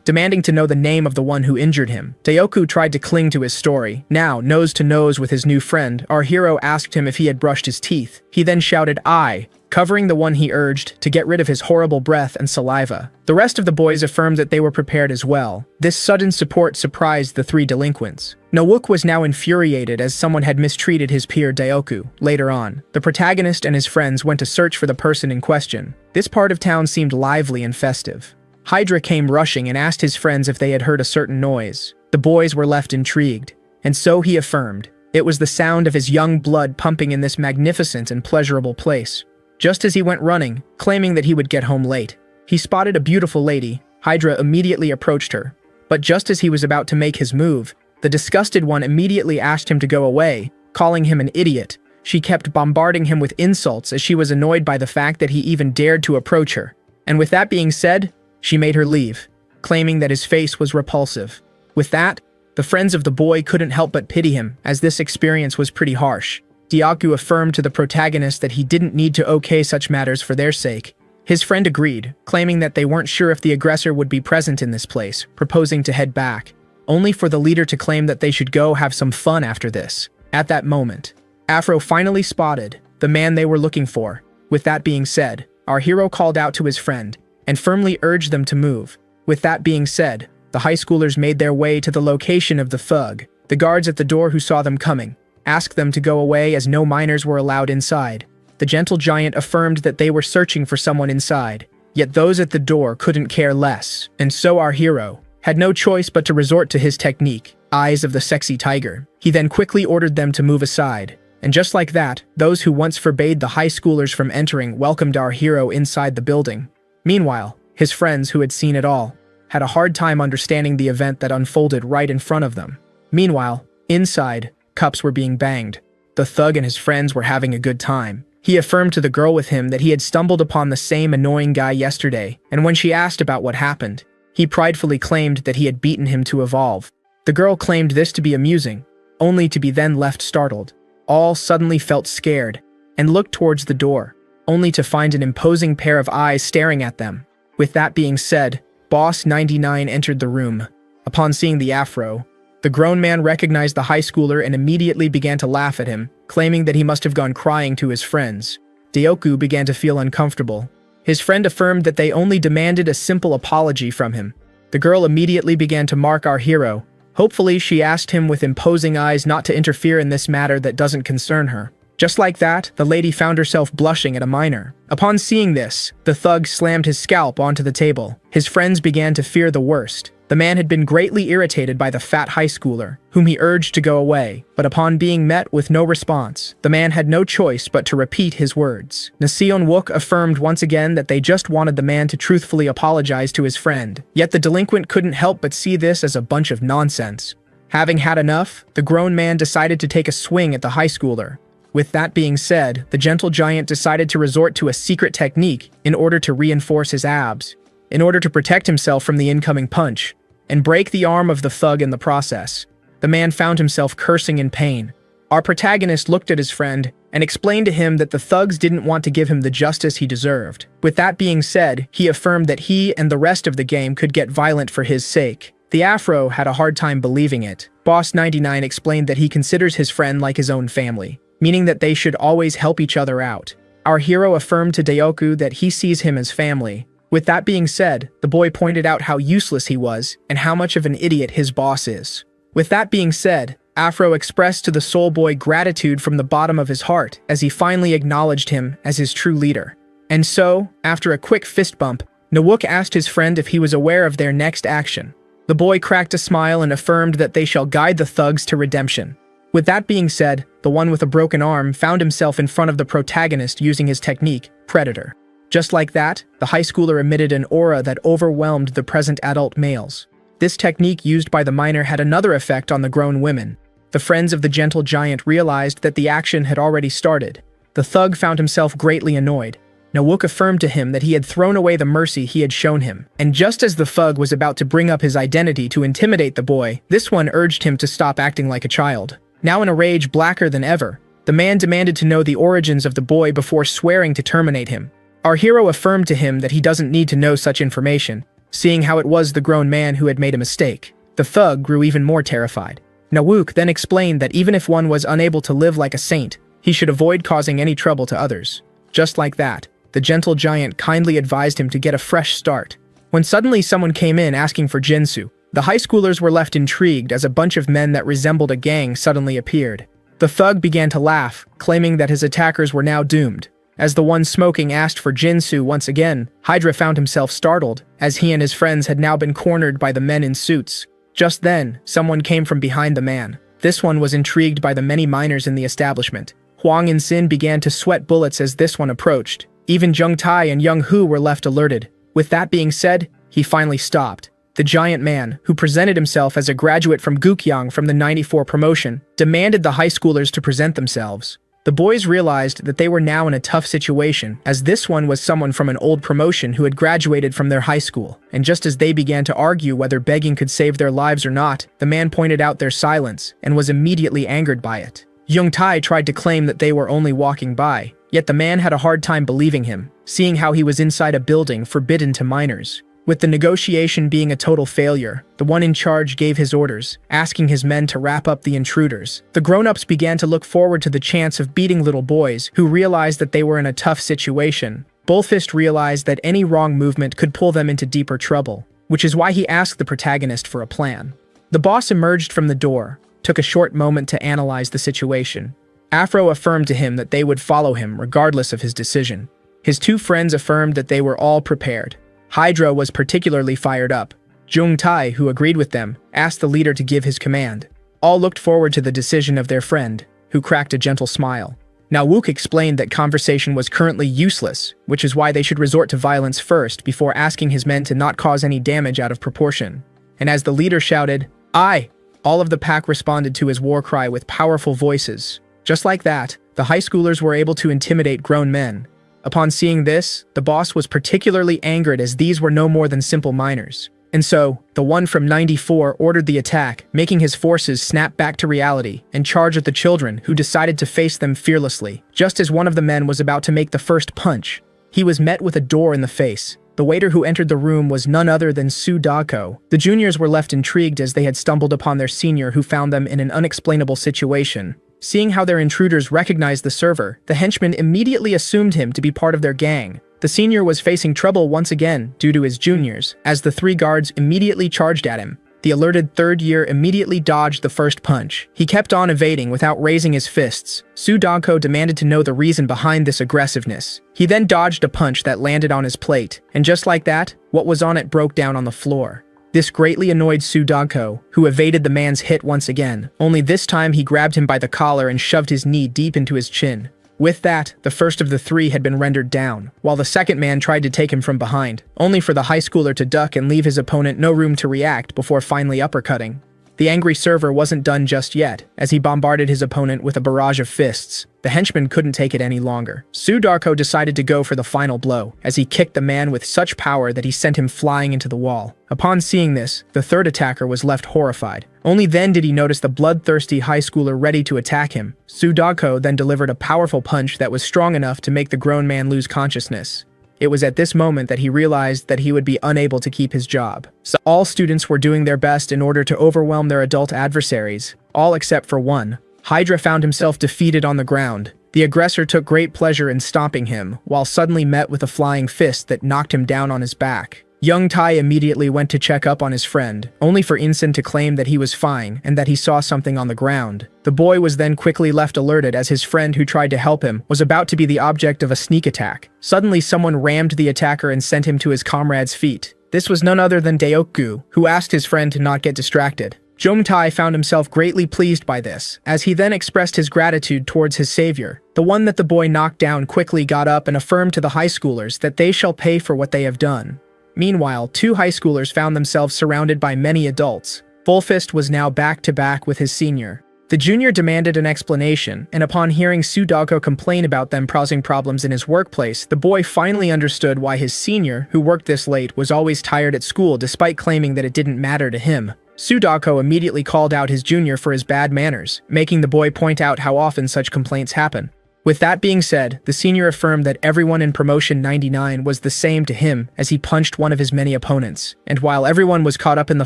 demanding to know the name of the one who injured him. Daoku tried to cling to his story. Now, nose to nose with his new friend, our hero asked him if he had brushed his teeth. He then shouted "I," covering the one he urged to get rid of his horrible breath and saliva. The rest of the boys affirmed that they were prepared as well. This sudden support surprised the three delinquents. Nowook was now infuriated as someone had mistreated his peer Daoku. Later on, the protagonist and his friends went to search for the person in question. This part of town seemed lively and festive. Hydra came rushing and asked his friends if they had heard a certain noise. The boys were left intrigued, and so he affirmed. It was the sound of his young blood pumping in this magnificent and pleasurable place. Just as he went running, claiming that he would get home late, he spotted a beautiful lady. Hydra immediately approached her. But just as he was about to make his move, the disgusted one immediately asked him to go away, calling him an idiot. She kept bombarding him with insults as she was annoyed by the fact that he even dared to approach her. And with that being said, she made her leave, claiming that his face was repulsive. With that, the friends of the boy couldn't help but pity him, as this experience was pretty harsh. Daoku affirmed to the protagonist that he didn't need to okay such matters for their sake. His friend agreed, claiming that they weren't sure if the aggressor would be present in this place, proposing to head back, only for the leader to claim that they should go have some fun after this. At that moment, Afro finally spotted the man they were looking for. With that being said, our hero called out to his friend and firmly urged them to move. With that being said, the high schoolers made their way to the location of the thug. The guards at the door who saw them coming asked them to go away as no minors were allowed inside. The gentle giant affirmed that they were searching for someone inside, yet those at the door couldn't care less, and so our hero had no choice but to resort to his technique, Eyes of the Sexy Tiger. He then quickly ordered them to move aside, and just like that, those who once forbade the high schoolers from entering welcomed our hero inside the building. Meanwhile, his friends who had seen it all had a hard time understanding the event that unfolded right in front of them. Meanwhile, inside, cups were being banged. The thug and his friends were having a good time. He affirmed to the girl with him that he had stumbled upon the same annoying guy yesterday, and when she asked about what happened, he pridefully claimed that he had beaten him to evolve. The girl claimed this to be amusing, only to be then left startled. all suddenly felt scared and looked towards the door, only to find an imposing pair of eyes staring at them. With that being said, Boss 99 entered the room. Upon seeing the afro, the grown man recognized the high schooler and immediately began to laugh at him, claiming that he must have gone crying to his friends. Daioku began to feel uncomfortable. His friend affirmed that they only demanded a simple apology from him. The girl immediately began to mark our hero. Hopefully, she asked him with imposing eyes not to interfere in this matter that doesn't concern her. Just like that, the lady found herself blushing at a minor. Upon seeing this, the thug slammed his scalp onto the table. His friends began to fear the worst. The man had been greatly irritated by the fat high schooler, whom he urged to go away, but upon being met with no response, the man had no choice but to repeat his words. Naseon Wook affirmed once again that they just wanted the man to truthfully apologize to his friend, yet the delinquent couldn't help but see this as a bunch of nonsense. Having had enough, the grown man decided to take a swing at the high schooler. With that being said, the gentle giant decided to resort to a secret technique in order to reinforce his abs, in order to protect himself from the incoming punch, and break the arm of the thug in the process. The man found himself cursing in pain. Our protagonist looked at his friend and explained to him that the thugs didn't want to give him the justice he deserved. With that being said, he affirmed that he and the rest of the game could get violent for his sake. The afro had a hard time believing it. Boss 99 explained that he considers his friend like his own family, meaning that they should always help each other out. Our hero affirmed to Daioku that he sees him as family. With that being said, the boy pointed out how useless he was and how much of an idiot his boss is. With that being said, Afro expressed to the soul boy gratitude from the bottom of his heart as he finally acknowledged him as his true leader. And so, after a quick fist bump, Nawook asked his friend if he was aware of their next action. The boy cracked a smile and affirmed that they shall guide the thugs to redemption. With that being said, the one with a broken arm found himself in front of the protagonist using his technique, Predator. Just like that, the high schooler emitted an aura that overwhelmed the present adult males. This technique used by the minor had another effect on the grown women. The friends of the gentle giant realized that the action had already started. The thug found himself greatly annoyed. Nawook affirmed to him that he had thrown away the mercy he had shown him, and just as the thug was about to bring up his identity to intimidate the boy, this one urged him to stop acting like a child. Now in a rage blacker than ever, the man demanded to know the origins of the boy before swearing to terminate him. Our hero affirmed to him that he doesn't need to know such information, seeing how it was the grown man who had made a mistake. The thug grew even more terrified. Nawook then explained that even if one was unable to live like a saint, he should avoid causing any trouble to others. Just like that, the gentle giant kindly advised him to get a fresh start. When suddenly someone came in asking for Jinsu, the high schoolers were left intrigued as a bunch of men that resembled a gang suddenly appeared. The thug began to laugh, claiming that his attackers were now doomed. As the one smoking asked for Jinsu once again, Hydra found himself startled, as he and his friends had now been cornered by the men in suits. Just then, someone came from behind the man. This one was intrigued by the many minors in the establishment. Huang and Sin began to sweat bullets as this one approached. Even Jung Tai and Young Hu were left alerted. With that being said, he finally stopped. The giant man, who presented himself as a graduate from Gukyang from the 94 promotion, demanded the high schoolers to present themselves. The boys realized that they were now in a tough situation, as this one was someone from an old promotion who had graduated from their high school, and just as they began to argue whether begging could save their lives or not, the man pointed out their silence and was immediately angered by it. Jung Tai tried to claim that they were only walking by, yet the man had a hard time believing him, seeing how he was inside a building forbidden to minors. With the negotiation being a total failure, the one in charge gave his orders, asking his men to wrap up the intruders. The grown-ups began to look forward to the chance of beating little boys, who realized that they were in a tough situation. Bullfist realized that any wrong movement could pull them into deeper trouble, which is why he asked the protagonist for a plan. The boss emerged from the door, took a short moment to analyze the situation. Afro affirmed to him that they would follow him regardless of his decision. His two friends affirmed that they were all prepared. Hydra was particularly fired up. Jung Tai, who agreed with them, asked the leader to give his command. All looked forward to the decision of their friend, who cracked a gentle smile. Now Wook explained that conversation was currently useless, which is why they should resort to violence first before asking his men to not cause any damage out of proportion. And as the leader shouted, "Aye!" all of the pack responded to his war cry with powerful voices. Just like that, the high schoolers were able to intimidate grown men. Upon seeing this, the boss was particularly angered as these were no more than simple minors. And so, the one from 94 ordered the attack, making his forces snap back to reality and charge at the children, who decided to face them fearlessly. Just as one of the men was about to make the first punch, he was met with a door in the face. The waiter who entered the room was none other than Sudako. The juniors were left intrigued as they had stumbled upon their senior, who found them in an unexplainable situation. Seeing how their intruders recognized the server, the henchmen immediately assumed him to be part of their gang. The senior was facing trouble once again due to his juniors, as the 3 guards immediately charged at him. The alerted third year immediately dodged the first punch. He kept on evading without raising his fists. Sudako demanded to know the reason behind this aggressiveness. He then dodged a punch that landed on his plate, and just like that, what was on it broke down on the floor. This greatly annoyed Sudako, who evaded the man's hit once again, only this time he grabbed him by the collar and shoved his knee deep into his chin. With that, the first of the 3 had been rendered down, while the second man tried to take him from behind, only for the high schooler to duck and leave his opponent no room to react before finally uppercutting. The angry server wasn't done just yet, as he bombarded his opponent with a barrage of fists. The henchman couldn't take it any longer. Sudako decided to go for the final blow, as he kicked the man with such power that he sent him flying into the wall. Upon seeing this, the third attacker was left horrified. Only then did he notice the bloodthirsty high schooler ready to attack him. Sudako then delivered a powerful punch that was strong enough to make the grown man lose consciousness. It was at this moment that he realized that he would be unable to keep his job. So all students were doing their best in order to overwhelm their adult adversaries, all except for one. Hydra found himself defeated on the ground. The aggressor took great pleasure in stomping him, while suddenly met with a flying fist that knocked him down on his back. Young Tai immediately went to check up on his friend, only for Insen to claim that he was fine and that he saw something on the ground. The boy was then quickly left alerted as his friend who tried to help him was about to be the object of a sneak attack. Suddenly someone rammed the attacker and sent him to his comrade's feet. This was none other than Deoku, who asked his friend to not get distracted. Jongtai found himself greatly pleased by this, as he then expressed his gratitude towards his savior. The one that the boy knocked down quickly got up and affirmed to the high schoolers that they shall pay for what they have done. Meanwhile, 2 high schoolers found themselves surrounded by many adults. Bullfist was now back to back with his senior. The junior demanded an explanation, and upon hearing Sudako complain about them causing problems in his workplace, the boy finally understood why his senior, who worked this late, was always tired at school despite claiming that it didn't matter to him. Sudako immediately called out his junior for his bad manners, making the boy point out how often such complaints happen. With that being said, the senior affirmed that everyone in Promotion 99 was the same to him as he punched one of his many opponents. And while everyone was caught up in the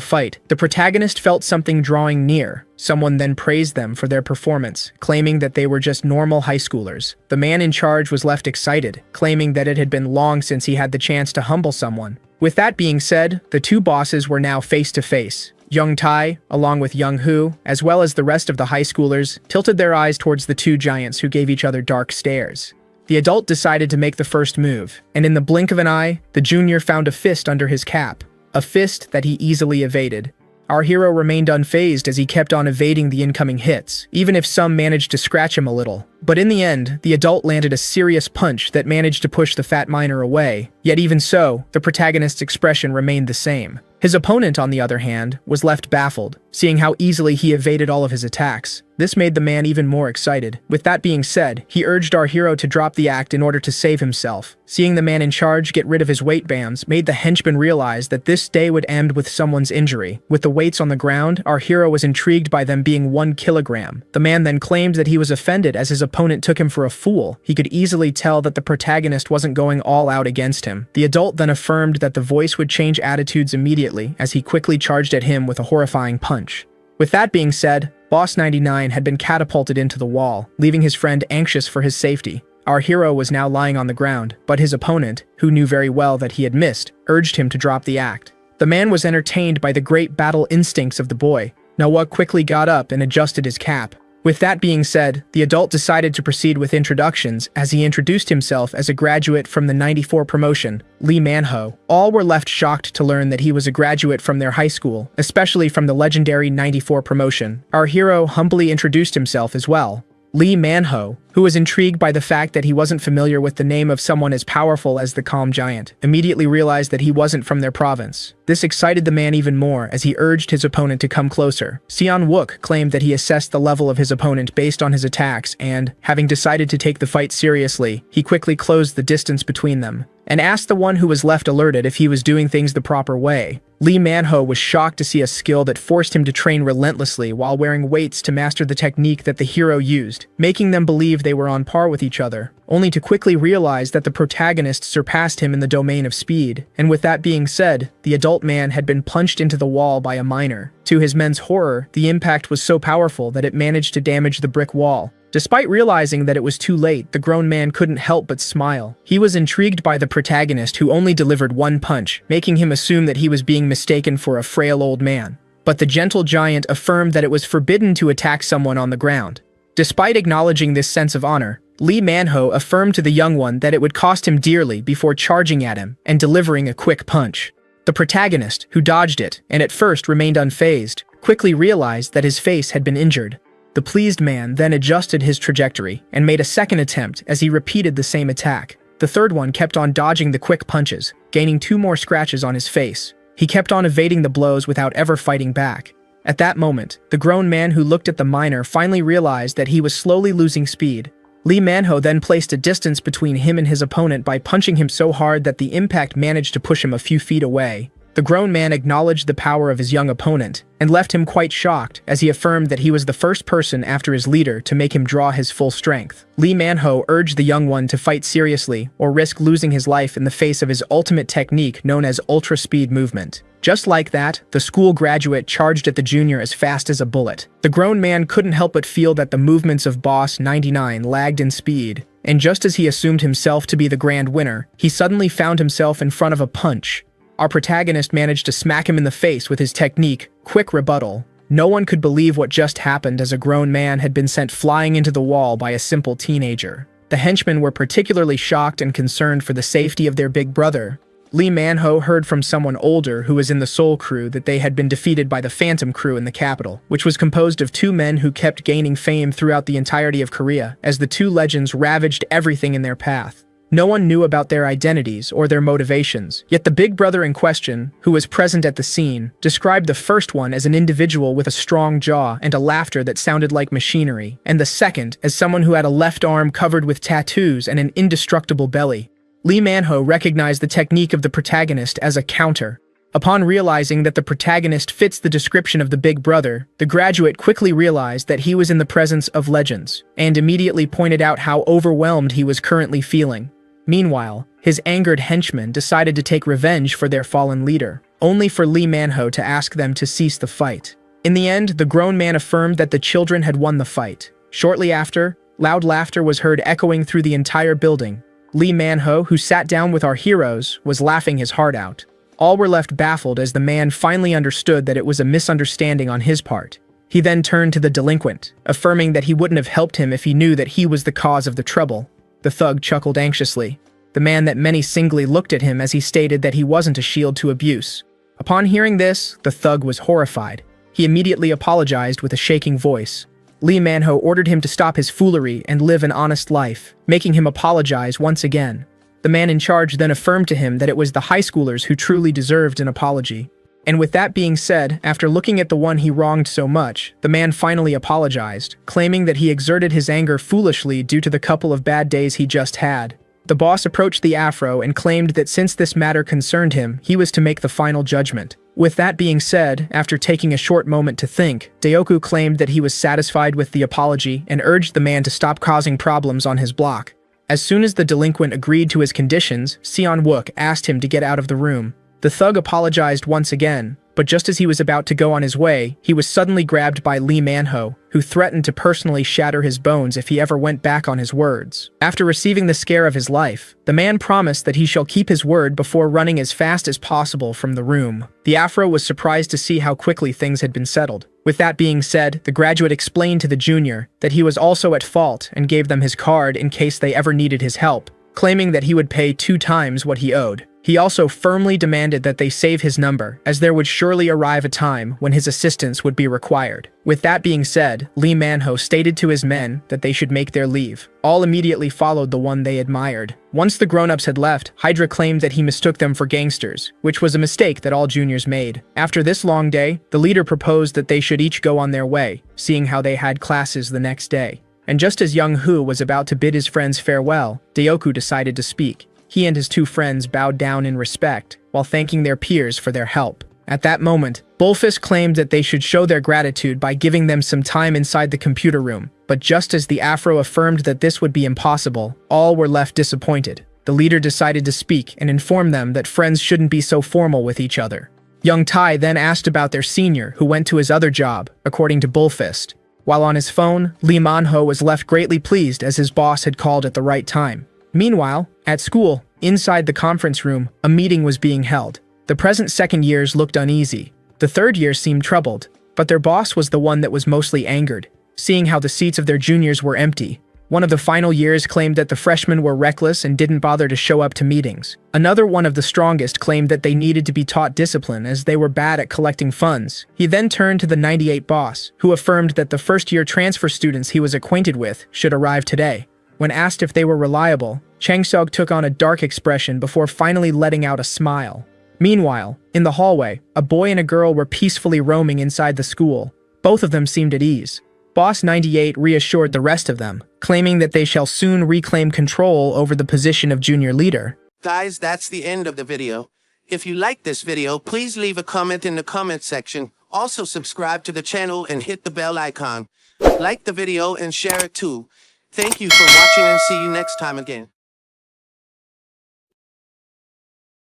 fight, the protagonist felt something drawing near. Someone then praised them for their performance, claiming that they were just normal high schoolers. The man in charge was left excited, claiming that it had been long since he had the chance to humble someone. With that being said, the 2 bosses were now face to face. Young Tai, along with Young Hu, as well as the rest of the high schoolers, tilted their eyes towards the 2 giants who gave each other dark stares. The adult decided to make the first move, and in the blink of an eye, the junior found a fist under his cap, a fist that he easily evaded. Our hero remained unfazed as he kept on evading the incoming hits, even if some managed to scratch him a little. But in the end, the adult landed a serious punch that managed to push the fat miner away. Yet even so, the protagonist's expression remained the same. His opponent, on the other hand, was left baffled, seeing how easily he evaded all of his attacks. This made the man even more excited. With that being said, he urged our hero to drop the act in order to save himself. Seeing the man in charge get rid of his weight bands made the henchman realize that this day would end with someone's injury. With the weights on the ground, our hero was intrigued by them being 1 kilogram. The man then claimed that he was offended as his opponent took him for a fool. He could easily tell that the protagonist wasn't going all out against him. The adult then affirmed that the voice would change attitudes immediately as he quickly charged at him with a horrifying punch. With that being said, Boss 99 had been catapulted into the wall, leaving his friend anxious for his safety. Our hero was now lying on the ground, but his opponent, who knew very well that he had missed, urged him to drop the act. The man was entertained by the great battle instincts of the boy. Manhwa quickly got up and adjusted his cap. With that being said, the adult decided to proceed with introductions as he introduced himself as a graduate from the 94 promotion, Lee Manhwa. All were left shocked to learn that he was a graduate from their high school, especially from the legendary 94 promotion. Our hero humbly introduced himself as well. Lee Manhwa, who was intrigued by the fact that he wasn't familiar with the name of someone as powerful as the Calm Giant, immediately realized that he wasn't from their province. This excited the man even more as he urged his opponent to come closer. Seon Wook claimed that he assessed the level of his opponent based on his attacks and, having decided to take the fight seriously, he quickly closed the distance between them. and asked the one who was left alerted if he was doing things the proper way. Lee Manhwa was shocked to see a skill that forced him to train relentlessly while wearing weights to master the technique that the hero used, making them believe they were on par with each other, only to quickly realize that the protagonist surpassed him in the domain of speed. And with that being said, the adult man had been punched into the wall by a minor. To his men's horror, the impact was so powerful that it managed to damage the brick wall. Despite realizing that it was too late, the grown man couldn't help but smile. He was intrigued by the protagonist who only delivered one punch, making him assume that he was being mistaken for a frail old man. But the gentle giant affirmed that it was forbidden to attack someone on the ground. Despite acknowledging this sense of honor, Lee Manhwa affirmed to the young one that it would cost him dearly before charging at him and delivering a quick punch. The protagonist, who dodged it and at first remained unfazed, quickly realized that his face had been injured. The pleased man then adjusted his trajectory and made a second attempt as he repeated the same attack. The third one kept on dodging the quick punches, gaining 2 more scratches on his face. He kept on evading the blows without ever fighting back. At that moment, the grown man who looked at the minor finally realized that he was slowly losing speed. Lee Manhwa then placed a distance between him and his opponent by punching him so hard that the impact managed to push him a few feet away. The grown man acknowledged the power of his young opponent and left him quite shocked as he affirmed that he was the first person after his leader to make him draw his full strength. Lee Manhwa urged the young one to fight seriously or risk losing his life in the face of his ultimate technique known as ultra-speed movement. Just like that, the school graduate charged at the junior as fast as a bullet. The grown man couldn't help but feel that the movements of Boss 99 lagged in speed, and just as he assumed himself to be the grand winner, he suddenly found himself in front of a punch. Our protagonist managed to smack him in the face with his technique, Quick Rebuttal. No one could believe what just happened as a grown man had been sent flying into the wall by a simple teenager. The henchmen were particularly shocked and concerned for the safety of their big brother. Lee Manhwa heard from someone older who was in the Soul Crew that they had been defeated by the Phantom Crew in the capital, which was composed of 2 men who kept gaining fame throughout the entirety of Korea as the 2 legends ravaged everything in their path. No one knew about their identities or their motivations, yet the big brother in question, who was present at the scene, described the first one as an individual with a strong jaw and a laughter that sounded like machinery, and the second as someone who had a left arm covered with tattoos and an indestructible belly. Lee Manhwa recognized the technique of the protagonist as a counter. Upon realizing that the protagonist fits the description of the big brother, the graduate quickly realized that he was in the presence of legends, and immediately pointed out how overwhelmed he was currently feeling. Meanwhile, his angered henchmen decided to take revenge for their fallen leader, only for Lee Manhwa to ask them to cease the fight. In the end, the grown man affirmed that the children had won the fight. Shortly after, loud laughter was heard echoing through the entire building. Lee Manhwa, who sat down with our heroes, was laughing his heart out. All were left baffled as the man finally understood that it was a misunderstanding on his part. He then turned to the delinquent, affirming that he wouldn't have helped him if he knew that he was the cause of the trouble. The thug chuckled anxiously. The man that many singly looked at him as he stated that he wasn't a shield to abuse. Upon hearing this, the thug was horrified. He immediately apologized with a shaking voice. Lee Manhwa ordered him to stop his foolery and live an honest life, making him apologize once again. The man in charge then affirmed to him that it was the high schoolers who truly deserved an apology. And with that being said, after looking at the one he wronged so much, the man finally apologized, claiming that he exerted his anger foolishly due to the couple of bad days he just had. The boss approached the Afro and claimed that since this matter concerned him, he was to make the final judgment. With that being said, after taking a short moment to think, Dayoku claimed that he was satisfied with the apology and urged the man to stop causing problems on his block. As soon as the delinquent agreed to his conditions, Seon-wook asked him to get out of the room. The thug apologized once again, but just as he was about to go on his way, he was suddenly grabbed by Lee Manhwa, who threatened to personally shatter his bones if he ever went back on his words. After receiving the scare of his life, the man promised that he shall keep his word before running as fast as possible from the room. The Afro was surprised to see how quickly things had been settled. With that being said, the graduate explained to the junior that he was also at fault and gave them his card in case they ever needed his help, claiming that he would pay 2 times what he owed. He also firmly demanded that they save his number, as there would surely arrive a time when his assistance would be required. With that being said, Lee Manhwa stated to his men that they should make their leave. All immediately followed the one they admired. Once the grown-ups had left, Hydra claimed that he mistook them for gangsters, which was a mistake that all juniors made. After this long day, the leader proposed that they should each go on their way, seeing how they had classes the next day. And just as young Hu was about to bid his friends farewell, Dayoku decided to speak. He and his two friends bowed down in respect, while thanking their peers for their help. At that moment, Bullfist claimed that they should show their gratitude by giving them some time inside the computer room, but just as the Afro affirmed that this would be impossible, all were left disappointed. The leader decided to speak and inform them that friends shouldn't be so formal with each other. Young Tai then asked about their senior, who went to his other job, according to Bullfist. While on his phone, Lee Manhwa was left greatly pleased as his boss had called at the right time. Meanwhile, at school, inside the conference room, a meeting was being held. The present second years looked uneasy. The third year seemed troubled, but their boss was the one that was mostly angered, seeing how the seats of their juniors were empty. One of the final years claimed that the freshmen were reckless and didn't bother to show up to meetings. Another one of the strongest claimed that they needed to be taught discipline as they were bad at collecting funds. He then turned to the 98 boss, who affirmed that the first-year transfer students he was acquainted with should arrive today. When asked if they were reliable, Chang Seog took on a dark expression before finally letting out a smile. Meanwhile, in the hallway, a boy and a girl were peacefully roaming inside the school. Both of them seemed at ease. Boss 98 reassured the rest of them, claiming that they shall soon reclaim control over the position of junior leader. Guys, that's the end of the video. If you liked this video, please leave a comment in the comment section. Also subscribe to the channel and hit the bell icon. Like the video and share it too. Thank you for watching and see you next time again.